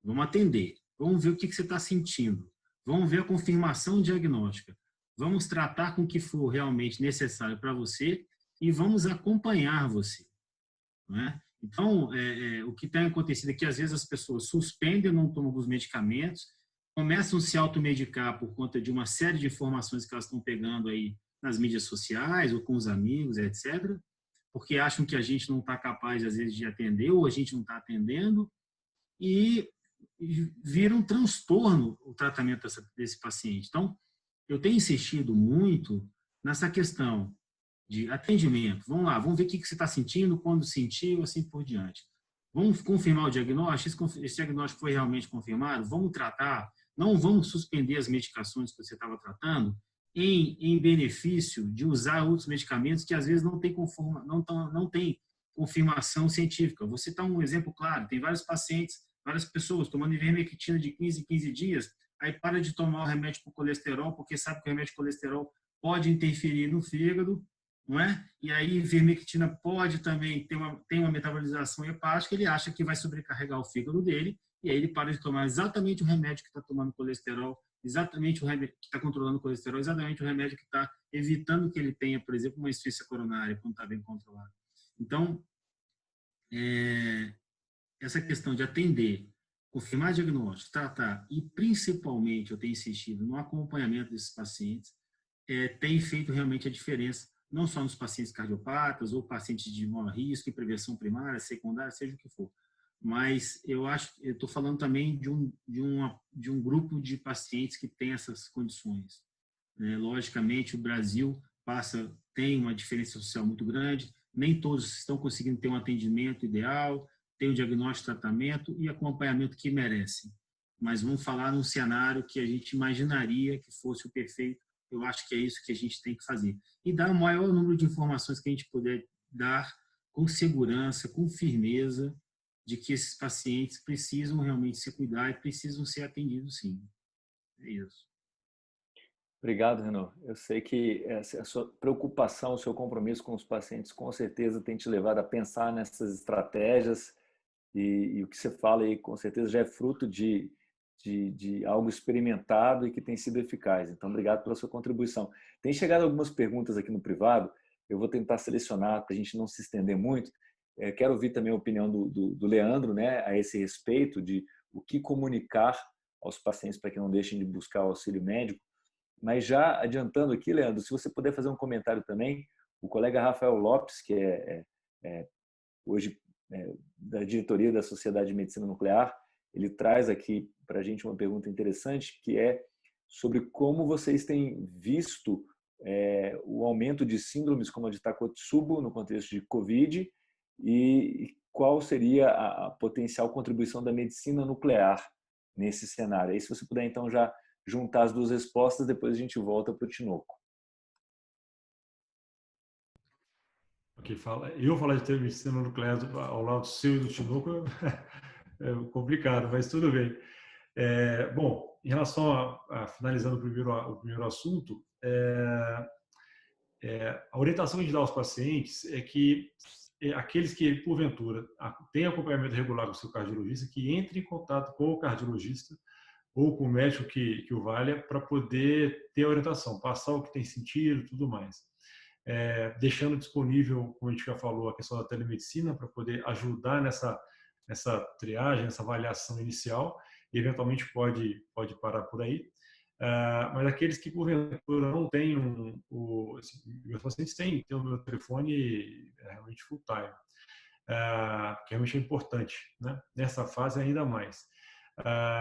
vamos atender, vamos ver o que você está sentindo, vamos ver a confirmação diagnóstica, vamos tratar com o que for realmente necessário para você e vamos acompanhar você. Não é? Então, o que tem acontecido é que às vezes as pessoas suspendem, não tomam alguns medicamentos, começam a se automedicar por conta de uma série de informações que elas estão pegando aí nas mídias sociais ou com os amigos, etc., porque acham que a gente não está capaz, às vezes, de atender ou a gente não está atendendo e vira um transtorno o tratamento desse paciente. Então, eu tenho insistido muito nessa questão de atendimento. Vamos lá, vamos ver o que você está sentindo, quando sentiu, assim por diante. Vamos confirmar o diagnóstico, esse diagnóstico foi realmente confirmado, vamos tratar, não vamos suspender as medicações que você estava tratando em benefício de usar outros medicamentos que às vezes não tem confirmação científica. Vou citar um exemplo claro, tem vários pacientes, várias pessoas tomando ivermectina de 15 em 15 dias, aí para de tomar o remédio para o colesterol, porque sabe que o remédio de colesterol pode interferir no fígado, não é? E aí ivermectina pode também ter uma metabolização hepática, ele acha que vai sobrecarregar o fígado dele, e aí ele para de tomar exatamente o remédio que está tomando colesterol, exatamente o remédio que está controlando o colesterol, exatamente o remédio que está evitando que ele tenha, por exemplo, uma insuficiência coronária, quando está bem controlado. Então, essa questão de atender, confirmar diagnóstico, tratar e, principalmente, eu tenho insistido no acompanhamento desses pacientes, tem feito realmente a diferença, não só nos pacientes cardiopatas ou pacientes de maior risco, em prevenção primária, secundária, seja o que for. Mas eu estou falando também de um grupo de pacientes que tem essas condições. Logicamente, o Brasil tem uma diferença social muito grande, nem todos estão conseguindo ter um atendimento ideal, tem o diagnóstico, tratamento e acompanhamento que merecem. Mas vamos falar num cenário que a gente imaginaria que fosse o perfeito. Eu acho que é isso que a gente tem que fazer. E dar o maior número de informações que a gente puder dar com segurança, com firmeza, de que esses pacientes precisam realmente se cuidar e precisam ser atendidos, sim. É isso. Obrigado, Renaud. Eu sei que a sua preocupação, o seu compromisso com os pacientes, com certeza tem te levado a pensar nessas estratégias e o que você fala aí, com certeza, já é fruto de algo experimentado e que tem sido eficaz. Então, obrigado pela sua contribuição. Tem chegado algumas perguntas aqui no privado, eu vou tentar selecionar para a gente não se estender muito. quero ouvir também a opinião do Leandro, né, a esse respeito, de o que comunicar aos pacientes para que não deixem de buscar o auxílio médico. Mas já adiantando aqui, Leandro, se você puder fazer um comentário também, o colega Rafael Lopes, que hoje da diretoria da Sociedade de Medicina Nuclear, ele traz aqui para a gente uma pergunta interessante, que é sobre como vocês têm visto o aumento de síndromes como a de Takotsubo no contexto de Covid e qual seria a potencial contribuição da medicina nuclear nesse cenário. Aí, se você puder, então, já juntar as duas respostas, depois a gente volta para o Tinoco. Ok, eu falar de medicina nuclear ao lado seu e do Tinoco é complicado, mas tudo bem. Bom, em relação finalizando o primeiro assunto, a orientação que a gente dá aos pacientes é que aqueles que, porventura, têm acompanhamento regular com o seu cardiologista, que entre em contato com o cardiologista ou com o médico que o valha para poder ter a orientação, passar o que tem sentido e tudo mais. Deixando disponível, como a gente já falou, a questão da telemedicina para poder ajudar nessa triagem, nessa avaliação inicial, e eventualmente pode parar por aí. Mas aqueles que porventura não tenham meus pacientes têm o meu telefone realmente full time, que realmente é importante, né? Nessa fase ainda mais.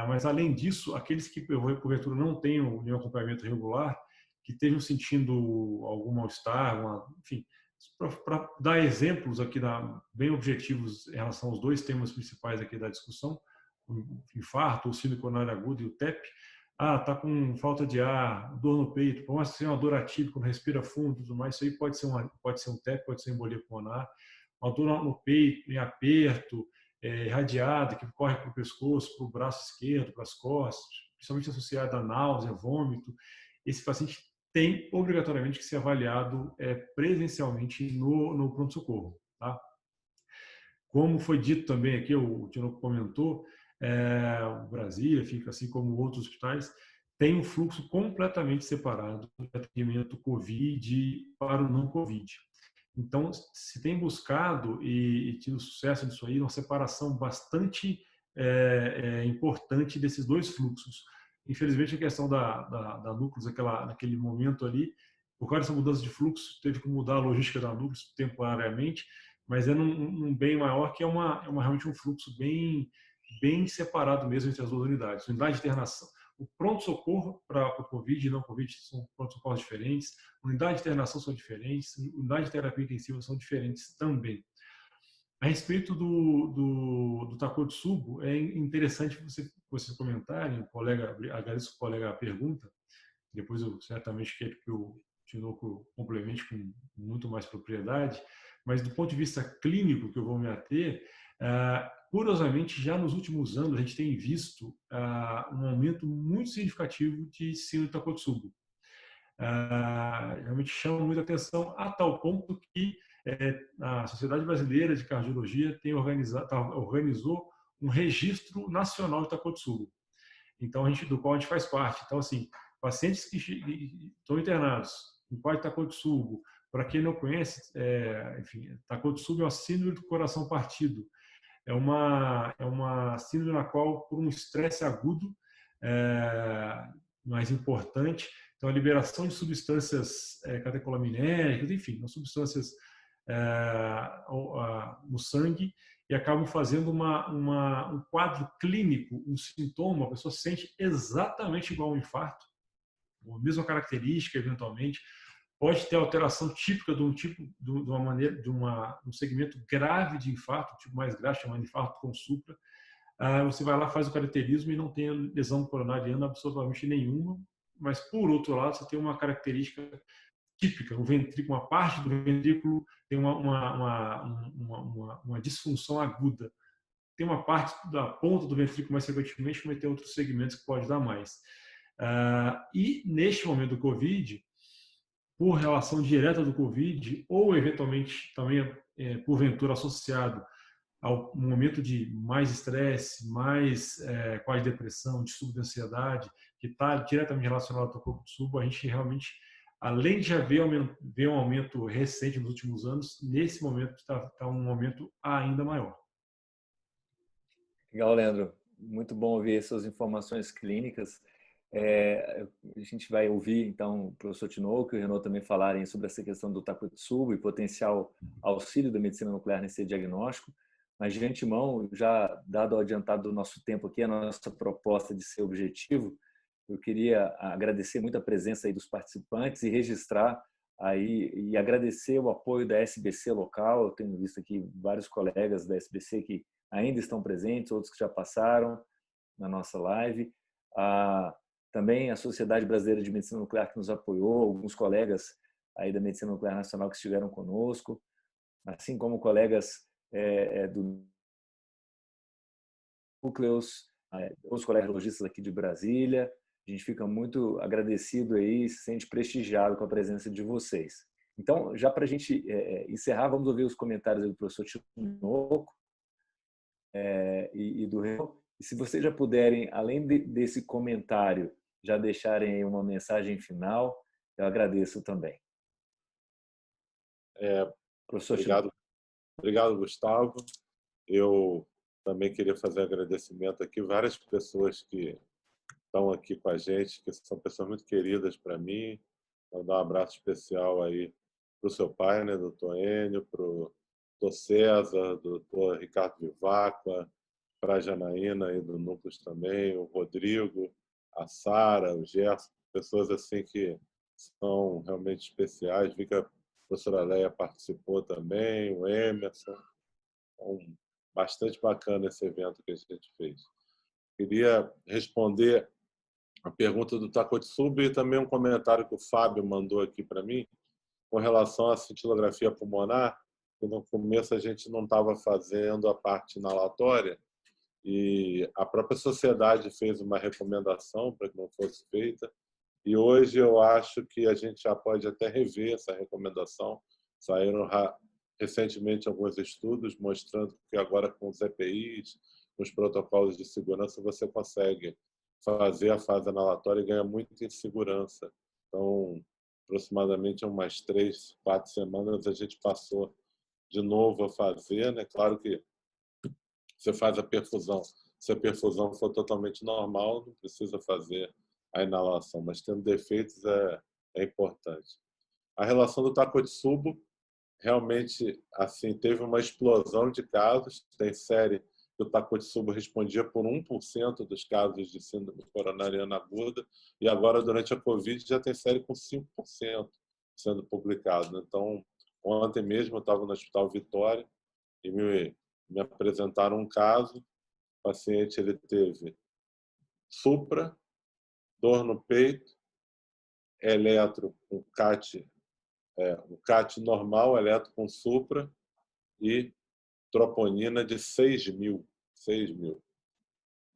Mas além disso, aqueles que porventura não tenham nenhum acompanhamento regular, que estejam sentindo algum mal-estar, enfim, para dar exemplos aqui bem objetivos em relação aos dois temas principais aqui da discussão, o infarto, o síndrome coronária aguda e o TEP. Tá com falta de ar, dor no peito, pode ser uma dor atípica, quando respira fundo, tudo mais. Isso aí pode ser um TEP, pode ser embolia pulmonar, uma dor no peito, em aperto, irradiada, que corre para o pescoço, para o braço esquerdo, para as costas, principalmente associada a náusea, vômito. Esse paciente tem obrigatoriamente que ser avaliado presencialmente no pronto-socorro. Tá? Como foi dito também aqui, o Tinoco comentou, o Brasília, fica assim como outros hospitais, tem um fluxo completamente separado do atendimento COVID para o não COVID. Então, se tem buscado e tido sucesso nisso aí, uma separação bastante importante desses dois fluxos. Infelizmente, a questão da Núcleos, naquele momento ali, por causa dessa mudança de fluxo, teve que mudar a logística da Núcleos temporariamente, mas num bem maior, que é realmente um fluxo bem separado mesmo entre as duas unidades. Unidade de internação, o pronto-socorro para o COVID e não COVID são pronto-socorros diferentes, unidade de internação são diferentes, unidade de terapia intensiva são diferentes também. A respeito do Takotsubo, é interessante vocês comentarem, agradeço ao colega a pergunta, depois eu certamente quero que o Tinoco complemente com muito mais propriedade, mas do ponto de vista clínico que eu vou me ater, curiosamente, já nos últimos anos, a gente tem visto um aumento muito significativo de síndrome de Takotsubo. Realmente chama muita atenção, a tal ponto que a Sociedade Brasileira de Cardiologia organizou um registro nacional de Takotsubo, então, do qual a gente faz parte. Então, assim, pacientes que estão internados com quadro de Takotsubo, para quem não conhece, enfim, Takotsubo é uma síndrome do coração partido. É uma síndrome na qual, por um estresse agudo, mais importante, então a liberação de substâncias catecolaminéricas, enfim, substâncias no sangue, e acabam fazendo um quadro clínico, um sintoma, a pessoa se sente exatamente igual a um infarto, a mesma característica, eventualmente, pode ter alteração típica de uma maneira, um segmento grave de infarto, tipo mais grave, chamado infarto com supra. Você vai lá, faz o cateterismo e não tem lesão coronariana absolutamente nenhuma, mas por outro lado você tem uma característica típica, uma parte do ventrículo tem uma disfunção aguda. Tem uma parte da ponta do ventrículo mais frequentemente, mas tem outros segmentos que pode dar mais. E neste momento do COVID, por relação direta do COVID, ou eventualmente também, porventura, associado ao momento de mais estresse, mais quase depressão, distúrbio de ansiedade, que está diretamente relacionado ao Takotsubo, a gente realmente além de já ver um aumento recente nos últimos anos, nesse momento está um aumento ainda maior. Legal, Leandro. Muito bom ouvir essas informações clínicas. A gente vai ouvir, então, o professor Tinoco e o Renaud também falarem sobre essa questão do Takotsubo e potencial auxílio da medicina nuclear nesse diagnóstico. Mas, de antemão, já dado o adiantado do nosso tempo aqui, a nossa proposta de ser objetivo, eu queria agradecer muito a presença aí dos participantes e registrar aí e agradecer o apoio da SBC local. Eu tenho visto aqui vários colegas da SBC que ainda estão presentes, outros que já passaram na nossa live. Também a Sociedade Brasileira de Medicina Nuclear que nos apoiou, alguns colegas aí da Medicina Nuclear Nacional que estiveram conosco, assim como colegas do Núcleos, os colegas lojistas aqui de Brasília. A gente fica muito agradecido aí, se sente prestigiado com a presença de vocês. Então, já para a gente encerrar, vamos ouvir os comentários do professor Tinoco e do Renaud. E se vocês já puderem, além desse comentário, já deixarem aí uma mensagem final, eu agradeço também. Professor obrigado, Gustavo. Eu também queria fazer um agradecimento aqui, várias pessoas que estão aqui com a gente, que são pessoas muito queridas para mim. Vou dar um abraço especial aí para o seu pai, né, doutor Enio, para o doutor César, doutor Ricardo Vivacqua, para a Janaína aí do Núcleos também, o Rodrigo, a Sara, o Gerson, pessoas assim que são realmente especiais. Vi que a professora Leia participou também, o Emerson. Então, bastante bacana esse evento que a gente fez. Queria responder a pergunta do Takotsubo e também um comentário que o Fábio mandou aqui para mim com relação à cintilografia pulmonar, que no começo a gente não estava fazendo a parte inalatória e a própria sociedade fez uma recomendação para que não fosse feita e hoje eu acho que a gente já pode até rever essa recomendação. Saíram recentemente alguns estudos mostrando que agora com os EPIs, com os protocolos de segurança, você consegue fazer a fase inalatória e ganha muito em segurança. Então, aproximadamente umas 3, 4 semanas a gente passou de novo a fazer, né? Claro que você faz a perfusão. Se a perfusão for totalmente normal, não precisa fazer a inalação, mas tendo defeitos é importante. A relação do Takotsubo realmente assim teve uma explosão de casos. Tem série que o Takotsubo respondia por 1% dos casos de síndrome coronariana aguda e agora durante a Covid já tem série com 5% sendo publicado. Então, ontem mesmo eu estava no Hospital Vitória e me apresentaram um caso. O paciente ele teve supra, dor no peito, eletro com CAT, o CAT normal, eletro com supra e troponina de 6.000,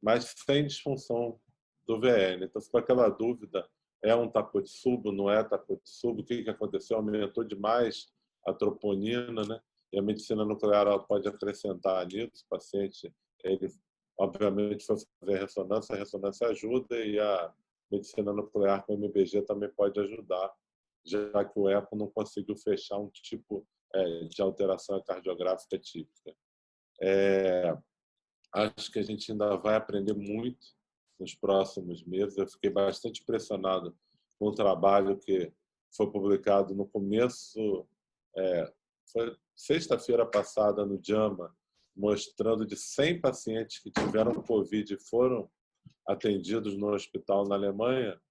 mas sem disfunção do VN. Então, ficou aquela dúvida, é um Takotsubo, não é Takotsubo, o que aconteceu? Aumentou demais a troponina, né? E a medicina nuclear ela pode acrescentar nisso. O paciente, ele obviamente foi fazer a ressonância ajuda e a medicina nuclear com MBG também pode ajudar, já que o eco não conseguiu fechar um tipo de alteração cardiográfica típica. Acho que a gente ainda vai aprender muito nos próximos meses. Eu fiquei bastante impressionado com o trabalho que foi publicado no começo, foi sexta-feira passada no JAMA, mostrando de 100 pacientes que tiveram Covid e foram atendidos no hospital na Alemanha,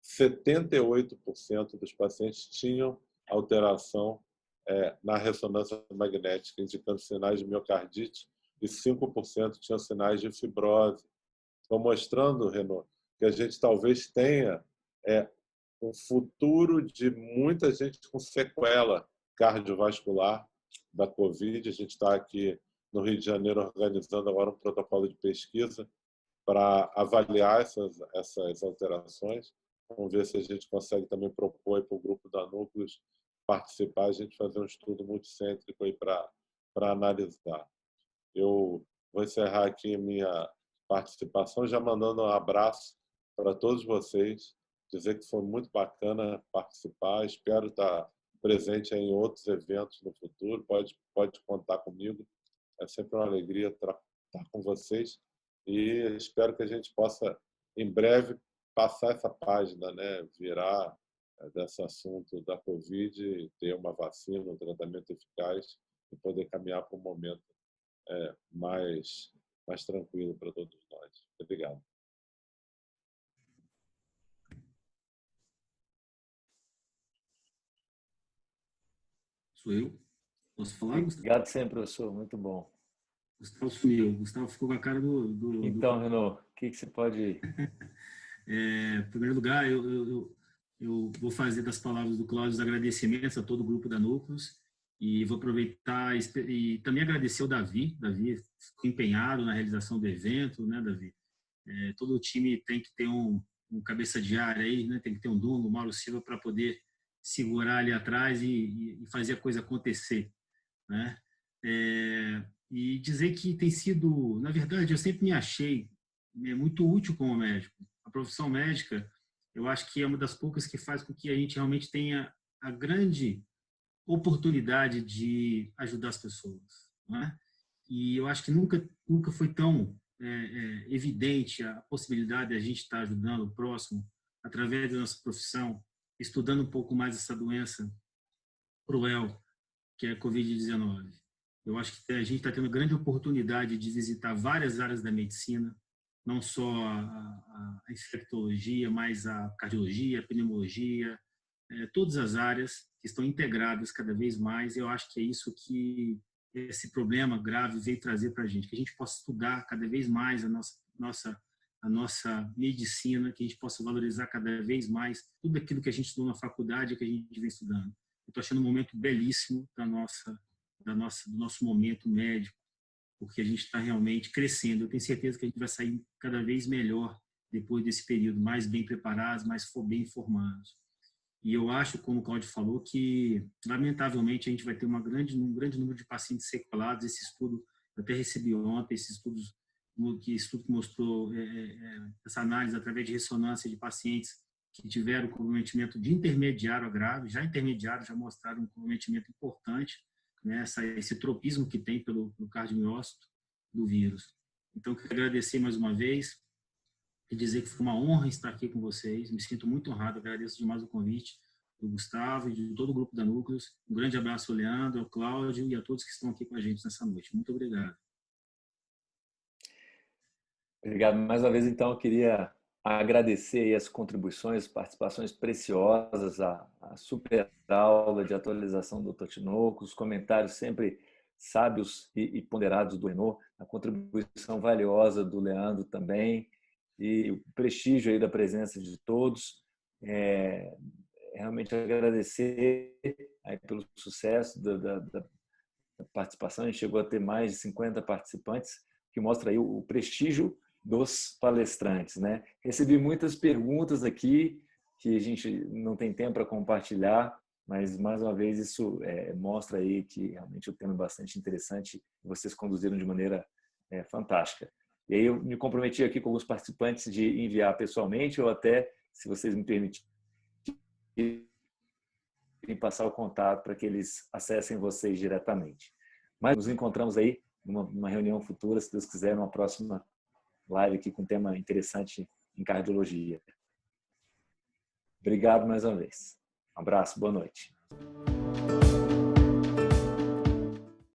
78% dos pacientes tinham alteração na ressonância magnética, indicando sinais de miocardite, e 5% tinham sinais de fibrose. Estou mostrando, Renaud, que a gente talvez tenha um futuro de muita gente com sequela cardiovascular da Covid. A gente está aqui no Rio de Janeiro organizando agora um protocolo de pesquisa para avaliar essas alterações. Vamos ver se a gente consegue também propor para o grupo da Núcleos participar, a gente fazer um estudo multicêntrico aí para analisar. Eu vou encerrar aqui minha participação já mandando um abraço para todos vocês. dizer que foi muito bacana participar. Espero estar presente em outros eventos no futuro. Pode contar comigo. É sempre uma alegria estar com vocês e espero que a gente possa, em breve, passar essa página, né? Virar desse assunto da Covid e ter uma vacina, um tratamento eficaz e poder caminhar para um momento mais tranquilo para todos nós. Obrigado. Sou eu? Posso falar, Gustavo? Obrigado sempre, professor. Muito bom. Gustavo sumiu. Gustavo ficou com a cara Então, Renaud, o que você pode... Em primeiro lugar, eu vou fazer das palavras do Cláudio os agradecimentos a todo o grupo da Núcleos e vou aproveitar e também agradecer ao Davi. Davi ficou empenhado na realização do evento, né, Davi? Todo o time tem que ter um cabeça de área aí, né? Tem que ter um Dunga, um Mauro Silva para poder segurar ali atrás e fazer a coisa acontecer, né? E dizer que tem sido, na verdade, eu sempre me achei muito útil como médico. A profissão médica, eu acho que é uma das poucas que faz com que a gente realmente tenha a grande oportunidade de ajudar as pessoas, né? E eu acho que nunca foi tão evidente a possibilidade de a gente estar ajudando o próximo através da nossa profissão, estudando um pouco mais essa doença cruel que é a Covid-19. Eu acho que a gente está tendo grande oportunidade de visitar várias áreas da medicina, não só a infectologia, mas a cardiologia, a pneumologia, todas as áreas que estão integradas cada vez mais. Eu acho que é isso que esse problema grave veio trazer para a gente, que a gente possa estudar cada vez mais a nossa medicina, que a gente possa valorizar cada vez mais tudo aquilo que a gente estudou na faculdade, que a gente vem estudando. Eu estou achando um momento belíssimo do nosso momento médico, porque a gente está realmente crescendo. Eu tenho certeza que a gente vai sair cada vez melhor depois desse período, mais bem preparados, mais bem informados. E eu acho, como o Cláudio falou, que lamentavelmente a gente vai ter um grande número de pacientes sequelados. Esse estudo, eu até recebi ontem, esse estudo que mostrou essa análise através de ressonância de pacientes que tiveram comprometimento de intermediário a grave, já intermediário, já mostraram um comprometimento importante, né, esse tropismo que tem pelo cardiomiócito do vírus. Então, eu quero agradecer mais uma vez e dizer que foi uma honra estar aqui com vocês. Me sinto muito honrado, agradeço demais o convite do Gustavo e de todo o grupo da Núcleos. Um grande abraço ao Leandro, ao Cláudio e a todos que estão aqui com a gente nessa noite. Muito obrigado. Obrigado mais uma vez. Então, eu queria agradecer as contribuições, participações preciosas, a super aula de atualização do Dr. Tinoco, os comentários sempre sábios e ponderados do Renaud, a contribuição valiosa do Leandro também, e o prestígio aí da presença de todos. Realmente agradecer aí pelo sucesso da participação. A gente chegou a ter mais de 50 participantes, que mostra aí o prestígio dos palestrantes, né? Recebi muitas perguntas aqui que a gente não tem tempo para compartilhar, mas mais uma vez isso mostra aí que realmente o tema é bastante interessante e vocês conduziram de maneira fantástica. E aí eu me comprometi aqui com alguns participantes de enviar pessoalmente ou até, se vocês me permitirem, passar o contato para que eles acessem vocês diretamente. Mas nos encontramos aí numa reunião futura, se Deus quiser, numa próxima live aqui com um tema interessante em cardiologia. Obrigado mais uma vez. Um abraço, boa noite.